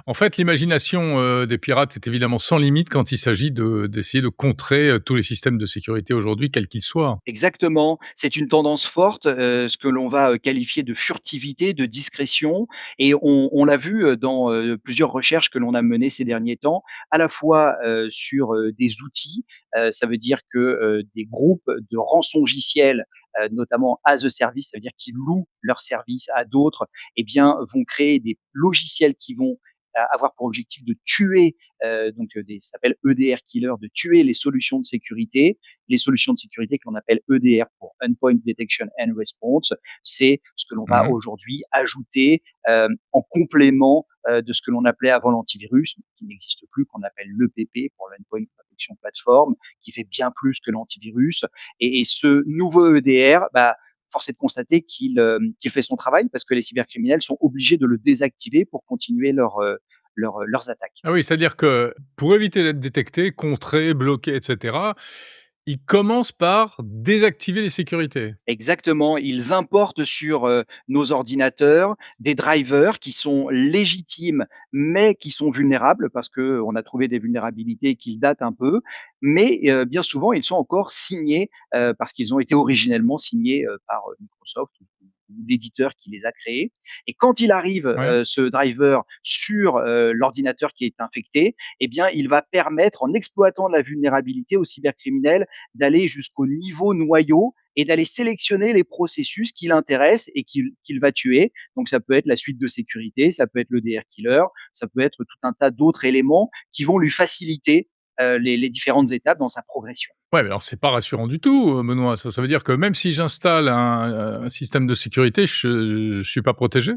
En fait, l'imagination des pirates est évidemment sans limite quand il s'agit d'essayer de contrer tous les systèmes de sécurité aujourd'hui, quels qu'ils soient. Exactement, c'est une tendance forte, ce que l'on va qualifier de furtivité, de discrétion, et on l'a vu dans plusieurs recherches que l'on a menées ces derniers temps, à la fois sur des outils, ça veut dire que des groupes de rançongiciels, notamment as a service, ça veut dire qu'ils louent leurs services à d'autres, eh bien vont créer des logiciels qui vont avoir pour objectif de tuer, ça s'appelle EDR killer, de tuer les solutions de sécurité. Les solutions de sécurité que l'on appelle EDR pour Endpoint Detection and Response, c'est ce que l'on va aujourd'hui ajouter en complément de ce que l'on appelait avant l'antivirus, qui n'existe plus, qu'on appelle l'EPP pour l'Endpoint Protection Platform, qui fait bien plus que l'antivirus. Et ce nouveau EDR, force est de constater qu'il fait son travail parce que les cybercriminels sont obligés de le désactiver pour continuer leurs attaques. Ah oui, c'est-à-dire que pour éviter d'être détecté, contré, bloqué, etc., ils commencent par désactiver les sécurités. Exactement, ils importent sur nos ordinateurs des drivers qui sont légitimes, mais qui sont vulnérables parce que on a trouvé des vulnérabilités qui datent un peu, mais bien souvent ils sont encore signés parce qu'ils ont été originellement signés par Microsoft ou l'éditeur qui les a créés. Et quand il arrive ce driver sur l'ordinateur qui est infecté, eh bien il va permettre, en exploitant la vulnérabilité aux cybercriminels, d'aller jusqu'au niveau noyau et d'aller sélectionner les processus qui l'intéressent et qu'il va tuer. Donc ça peut être la suite de sécurité, ça peut être le DR killer, ça peut être tout un tas d'autres éléments qui vont lui faciliter les différentes étapes dans sa progression. Ouais, mais alors c'est pas rassurant du tout, Benoît. Ça veut dire que même si j'installe un système de sécurité, je suis pas protégé?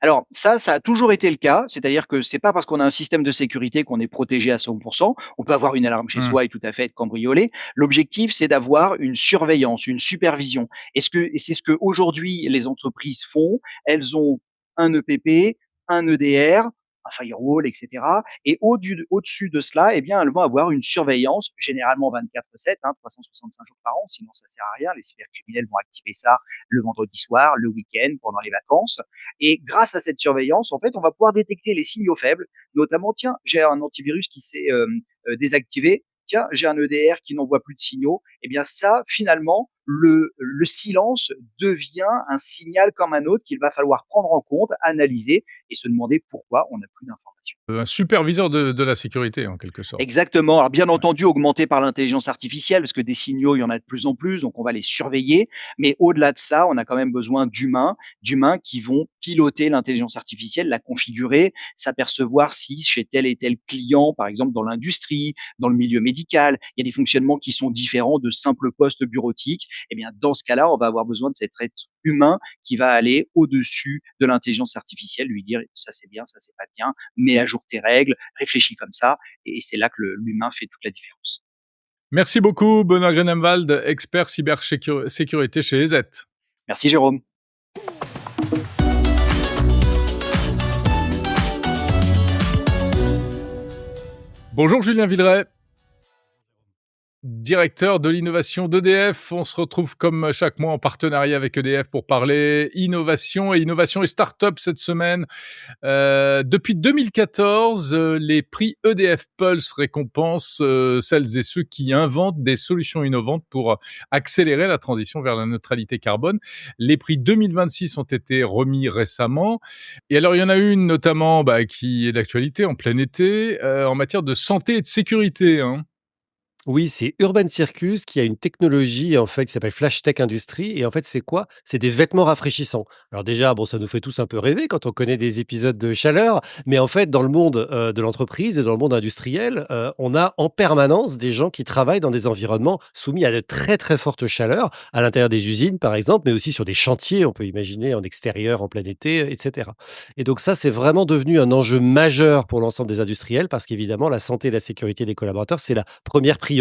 Alors ça a toujours été le cas, c'est-à-dire que c'est pas parce qu'on a un système de sécurité qu'on est protégé à 100%. On peut avoir une alarme chez soi et tout à fait être cambriolé. L'objectif, c'est d'avoir une surveillance, une supervision. Et c'est ce que aujourd'hui les entreprises font. Elles ont un EPP, un EDR, un firewall, etc. Et au-dessus de cela, eh bien, elles vont avoir une surveillance, généralement 24/7, 365 jours par an, sinon ça sert à rien. Les cybercriminels vont activer ça le vendredi soir, le week-end, pendant les vacances. Et grâce à cette surveillance, en fait, on va pouvoir détecter les signaux faibles, notamment, tiens, j'ai un antivirus qui s'est désactivé, tiens, j'ai un EDR qui n'envoie plus de signaux. Eh bien ça, finalement, le silence devient un signal comme un autre qu'il va falloir prendre en compte, analyser et se demander pourquoi on n'a plus d'informations. Un superviseur de la sécurité, en quelque sorte. Exactement. Alors bien entendu, augmenté par l'intelligence artificielle, parce que des signaux, il y en a de plus en plus, donc on va les surveiller. Mais au-delà de ça, on a quand même besoin d'humains qui vont piloter l'intelligence artificielle, la configurer, s'apercevoir si chez tel et tel client, par exemple dans l'industrie, dans le milieu médical, il y a des fonctionnements qui sont différents de simples postes bureautiques. Eh bien, dans ce cas-là, on va avoir besoin de cet être humain qui va aller au-dessus de l'intelligence artificielle, lui dire ça c'est bien, ça c'est pas bien, mets à jour tes règles, réfléchis comme ça, et c'est là que l'humain fait toute la différence. Merci beaucoup, Benoît Grunemwald, expert cybersécurité chez EZ. Merci Jérôme. Bonjour Julien Villeray. Directeur de l'innovation d'EDF, on se retrouve comme chaque mois en partenariat avec EDF pour parler innovation et start-up cette semaine. Depuis 2014, les prix EDF Pulse récompensent celles et ceux qui inventent des solutions innovantes pour accélérer la transition vers la neutralité carbone. Les prix 2026 ont été remis récemment. Et alors, il y en a une notamment qui est d'actualité en plein été, en matière de santé et de sécurité, hein. Oui, c'est Urban Circus qui a une technologie en fait qui s'appelle Flash Tech Industries et en fait c'est quoi? C'est des vêtements rafraîchissants. Alors déjà, bon, ça nous fait tous un peu rêver quand on connaît des épisodes de chaleur, mais en fait dans le monde, de l'entreprise et dans le monde industriel, on a en permanence des gens qui travaillent dans des environnements soumis à de très, très fortes chaleurs, à l'intérieur des usines par exemple, mais aussi sur des chantiers, on peut imaginer en extérieur, en plein été, et cetera. Et donc ça, c'est vraiment devenu un enjeu majeur pour l'ensemble des industriels parce qu'évidemment la santé et la sécurité des collaborateurs, c'est la première priorité,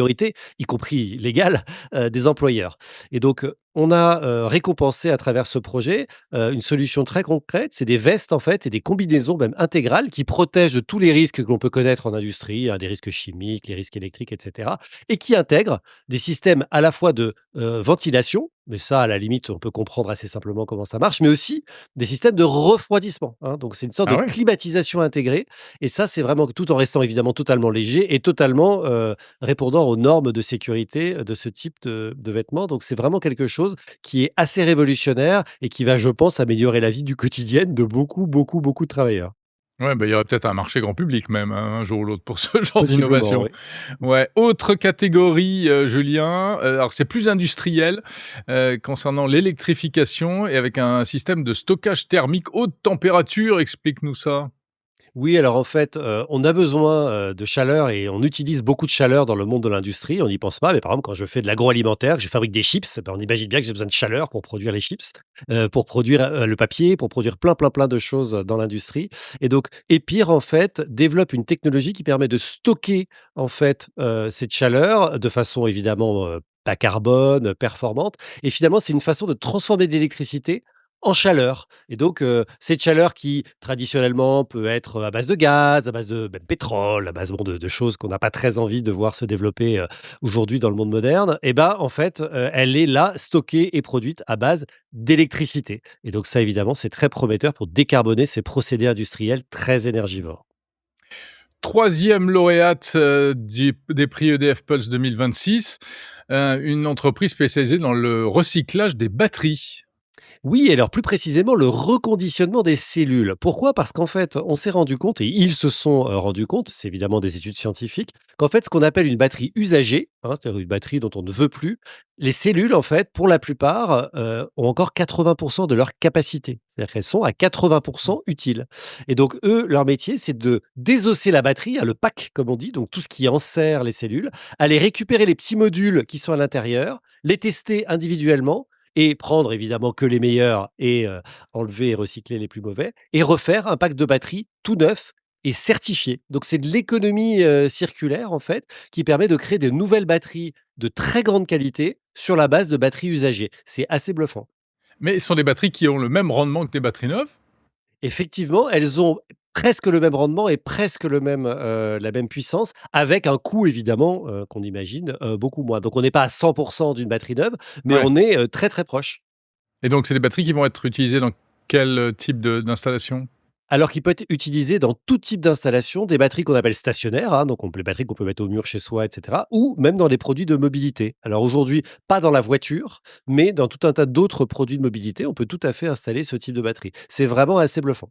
y compris légale, des employeurs. Et donc, on a, récompensé à travers ce projet, une solution très concrète. C'est des vestes en fait et des combinaisons même intégrales qui protègent de tous les risques que l'on peut connaître en industrie, hein, des risques chimiques, les risques électriques et cetera et qui intègrent des systèmes à la fois de, ventilation, mais ça à la limite on peut comprendre assez simplement comment ça marche, mais aussi des systèmes de refroidissement, hein. Donc c'est une sorte Ah de ouais? climatisation intégrée et ça c'est vraiment tout en restant évidemment totalement léger et totalement, répondant aux normes de sécurité, de ce type de vêtements. Donc c'est vraiment quelque chose qui est assez révolutionnaire et qui va, je pense, améliorer la vie du quotidien de beaucoup, beaucoup, beaucoup de travailleurs. Ouais, bah, il y aurait peut-être un marché grand public même, hein, un jour ou l'autre pour ce genre Possiblement, d'innovation. oui. Ouais, autre catégorie, Julien, alors c'est plus industriel, concernant l'électrification et avec un système de stockage thermique haute température. Explique-nous ça. Oui, alors en fait, on a besoin, de chaleur et on utilise beaucoup de chaleur dans le monde de l'industrie. On n'y pense pas, mais par exemple, quand je fais de l'agroalimentaire, que je fabrique des chips, ben, on imagine bien que j'ai besoin de chaleur pour produire les chips, pour produire, le papier, pour produire plein, plein, plein de choses, dans l'industrie et donc Epir, en fait, développe une technologie qui permet de stocker, en fait, cette chaleur de façon évidemment, bas carbone, performante et finalement, c'est une façon de transformer de l'électricité en chaleur et donc, cette chaleur qui, traditionnellement, peut être à base de gaz, à base de même pétrole, à base, bon, de choses qu'on n'a pas très envie de voir se développer, aujourd'hui dans le monde moderne et ben, en fait, elle est là, stockée et produite à base d'électricité et donc ça, évidemment, c'est très prometteur pour décarboner ces procédés industriels très énergivores. 3e lauréate, des prix EDF Pulse 2026, une entreprise spécialisée dans le recyclage des batteries. Oui, et alors plus précisément le reconditionnement des cellules. Pourquoi? Parce qu'en fait, on s'est rendu compte et ils se sont, rendus compte, c'est évidemment des études scientifiques, qu'en fait, ce qu'on appelle une batterie usagée, hein, c'est-à-dire une batterie dont on ne veut plus, les cellules, en fait, pour la plupart, ont encore 80 de leur capacité. C'est-à-dire qu'elles sont à 80 utiles et donc eux, leur métier, c'est de désosser la batterie, hein, le pack comme on dit, donc tout ce qui enserre les cellules, aller récupérer les petits modules qui sont à l'intérieur, les tester individuellement et prendre évidemment que les meilleurs et enlever et recycler les plus mauvais et refaire un pack de batteries tout neuf et certifié. Donc c'est de l'économie, circulaire en fait, qui permet de créer de nouvelles batteries de très grande qualité sur la base de batteries usagées. C'est assez bluffant. Mais ce sont des batteries qui ont le même rendement que des batteries neuves? Effectivement, elles ont presque le même rendement et presque le même, la même puissance avec un coût évidemment, qu'on imagine, beaucoup moins. Donc on n'est pas à 100 d'une batterie neuve, mais Ouais on est, très, très proche. et donc c'est des batteries qui vont être utilisées dans quel, type d'installation? Alors qu'il peut être utilisé dans tout type d'installation, des batteries qu'on appelle stationnaires, hein, donc les batteries qu'on peut mettre au mur chez soi, et cetera, ou même dans des produits de mobilité. Alors aujourd'hui, pas dans la voiture, mais dans tout un tas d'autres produits de mobilité, on peut tout à fait installer ce type de batterie. C'est vraiment assez bluffant.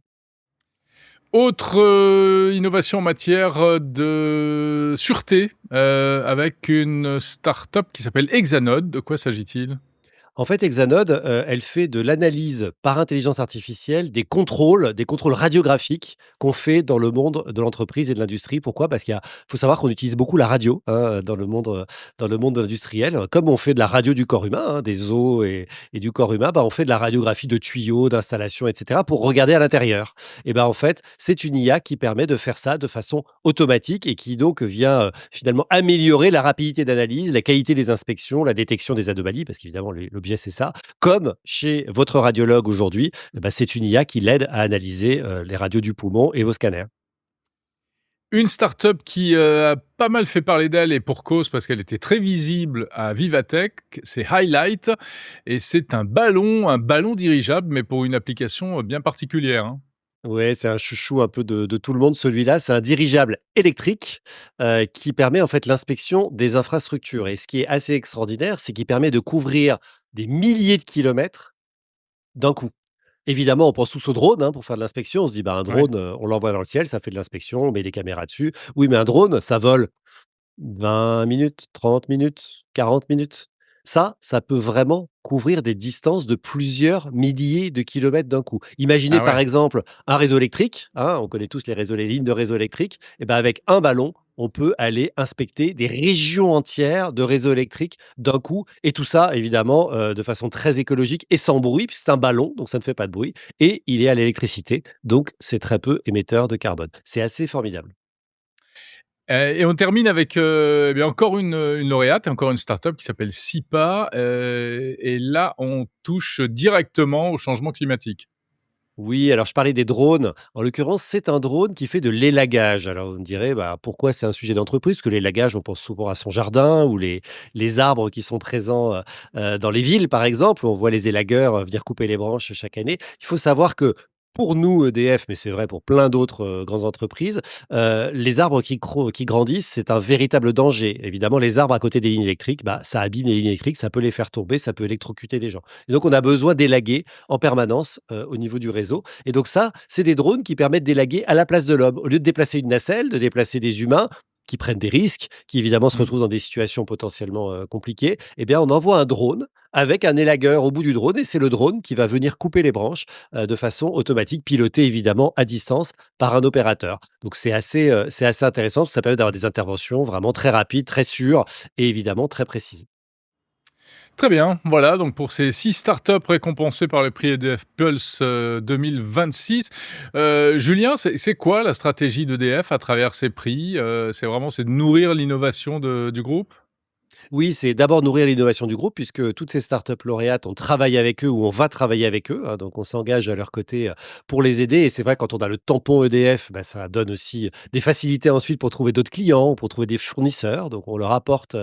Autre, innovation en matière, de sûreté, avec une start-up qui s'appelle Hexanode. De quoi s'agit-il? En fait, Hexanode, elle fait de l'analyse par intelligence artificielle des contrôles radiographiques qu'on fait dans le monde de l'entreprise et de l'industrie. Pourquoi? Parce qu'il y a faut savoir qu'on utilise beaucoup la radio, hein, dans le monde industriel. Comme on fait de la radio du corps humain, hein, des os et du corps humain, bah, on fait de la radiographie de tuyaux, d'installations et cetera pour regarder à l'intérieur. Et ben, en fait, c'est une IA qui permet de faire ça de façon automatique et qui donc vient, finalement améliorer la rapidité d'analyse, la qualité des inspections, la détection des anomalies, parce qu'évidemment l'objet c'est ça. Comme chez votre radiologue aujourd'hui, bah, c'est une IA qui l'aide à analyser, les radios du poumon et vos scanners. Une start-up qui, a pas mal fait parler d'elle et pour cause parce qu'elle était très visible à Vivatech, c'est Highlight et c'est un ballon dirigeable mais pour une application, bien particulière, hein. Ouais, c'est un chouchou un peu de tout le monde celui-là. C'est un dirigeable électrique, qui permet en fait l'inspection des infrastructures et ce qui est assez extraordinaire, c'est qu'il permet de couvrir des milliers de kilomètres d'un coup. Évidemment, on pense tous au drone, hein, pour faire de l'inspection. On se dit: «Bah, un Ouais. drone, on l'envoie dans le ciel, ça fait de l'inspection, on met des caméras dessus». Oui, mais un drone, ça vole 20 minutes, 30 minutes, 40 minutes. Ça peut vraiment couvrir des distances de plusieurs milliers de kilomètres d'un coup. Imaginez Ah par ouais. exemple un réseau électrique, hein, on connaît tous les lignes de réseau électrique, et ben avec un ballon, on peut aller inspecter des régions entières de réseaux électriques d'un coup, et tout ça évidemment de façon très écologique et sans bruit, puisque c'est un ballon, donc ça ne fait pas de bruit, et il est à l'électricité, donc c'est très peu émetteur de carbone. C'est assez formidable. Et on termine avec eh bien encore une lauréate et encore une start-up qui s'appelle SIPA. Et là, on touche directement au changement climatique. Oui, alors je parlais des drones. En l'occurrence, c'est un drone qui fait de l'élagage. Alors vous me direz, bah, pourquoi c'est un sujet d'entreprise? Parce que l'élagage, on pense souvent à son jardin ou les arbres qui sont présents dans les villes, par exemple. On voit les élagueurs venir couper les branches chaque année. Il faut savoir que pour nous, EDF, mais c'est vrai pour plein d'autres grandes entreprises, les arbres qui grandissent, c'est un véritable danger. Évidemment, les arbres à côté des lignes électriques, bah, ça abîme les lignes électriques, ça peut les faire tomber, ça peut électrocuter des gens. Et donc, on a besoin d'élaguer en permanence au niveau du réseau. Et donc ça, c'est des drones qui permettent d'élaguer à la place de l'homme. Au lieu de déplacer une nacelle, de déplacer des humains qui prennent des risques, qui évidemment se Mmh. retrouvent dans des situations potentiellement compliquées, eh bien on envoie un drone avec un élagueur au bout du drone et c'est le drone qui va venir couper les branches de façon automatique, piloté évidemment à distance par un opérateur. Donc c'est assez intéressant, ça permet d'avoir des interventions vraiment très rapides, très sûres et évidemment très précises. Très bien, voilà donc pour ces 6 startups récompensées par le prix EDF Pulse 2026. Julien, c'est quoi la stratégie d'EDF à travers ces prix? C'est de nourrir l'innovation du groupe? Oui, c'est d'abord nourrir l'innovation du groupe puisque toutes ces startups lauréates, on travaille avec eux ou on va travailler avec eux, hein, donc on s'engage à leur côté, pour les aider et c'est vrai quand on a le tampon EDF, bah, ça donne aussi des facilités ensuite pour trouver d'autres clients, pour trouver des fournisseurs, donc on leur apporte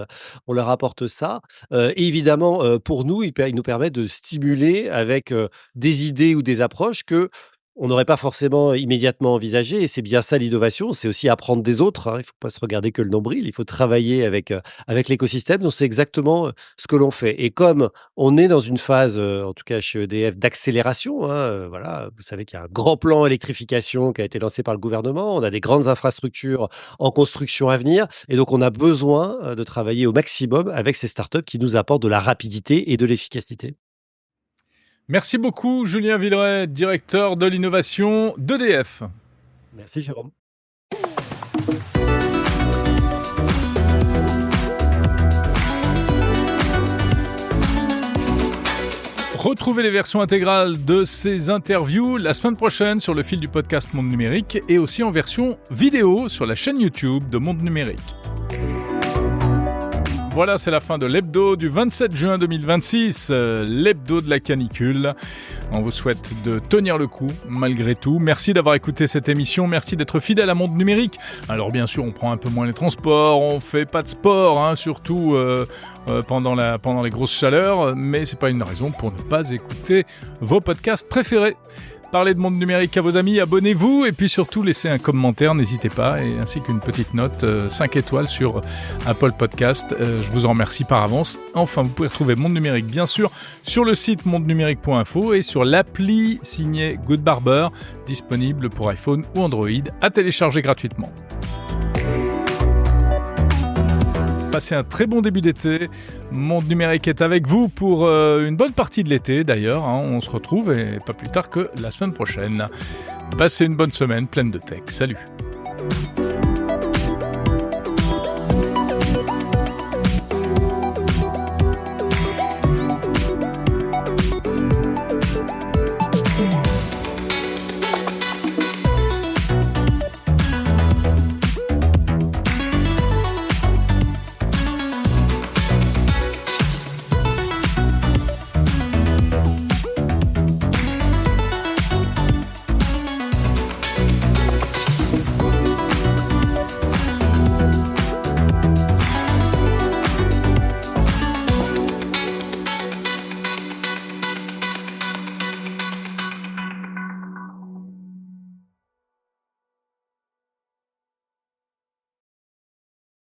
ça, et évidemment, pour nous, il nous permet de stimuler avec, des idées ou des approches que on n'aurait pas forcément immédiatement envisagées et c'est bien ça l'innovation, c'est aussi apprendre des autres, hein. Il ne faut pas se regarder que le nombril, il faut travailler avec l'écosystème, donc c'est exactement, ce que l'on fait et comme on est dans une phase, en tout cas chez EDF d'accélération, hein, voilà, vous savez qu'il y a un grand plan électrification qui a été lancé par le gouvernement. On a des grandes infrastructures en construction à venir et donc on a besoin, de travailler au maximum avec ces startups qui nous apportent de la rapidité et de l'efficacité. Merci beaucoup Julien Villeray, directeur de l'innovation d'EDF. Merci Jérôme. Retrouvez les versions intégrales de ces interviews la semaine prochaine sur le fil du podcast Monde Numérique et aussi en version vidéo sur la chaîne YouTube de Monde Numérique. Voilà, c'est la fin de l'hebdo du 27 juin 2026, l'hebdo de la canicule. On vous souhaite de tenir le coup malgré tout. Merci d'avoir écouté cette émission, merci d'être fidèle à Monde Numérique. Alors bien sûr, on prend un peu moins les transports, on fait pas de sport, hein, surtout pendant les grosses chaleurs, mais c'est pas une raison pour ne pas écouter vos podcasts préférés. Parlez de Monde Numérique à vos amis, abonnez-vous et puis surtout laissez un commentaire, n'hésitez pas, et ainsi qu'une petite note 5 étoiles sur Apple Podcast. Je vous en remercie par avance. Enfin, vous pouvez retrouver Monde Numérique bien sûr sur le site mondenumérique.info et sur l'appli signée Good Barber, disponible pour iPhone ou Android, à télécharger gratuitement. Passez un très bon début d'été. Monde Numérique est avec vous pour une bonne partie de l'été d'ailleurs. Hein. On se retrouve et pas plus tard que la semaine prochaine. Passez une bonne semaine pleine de tech. Salut.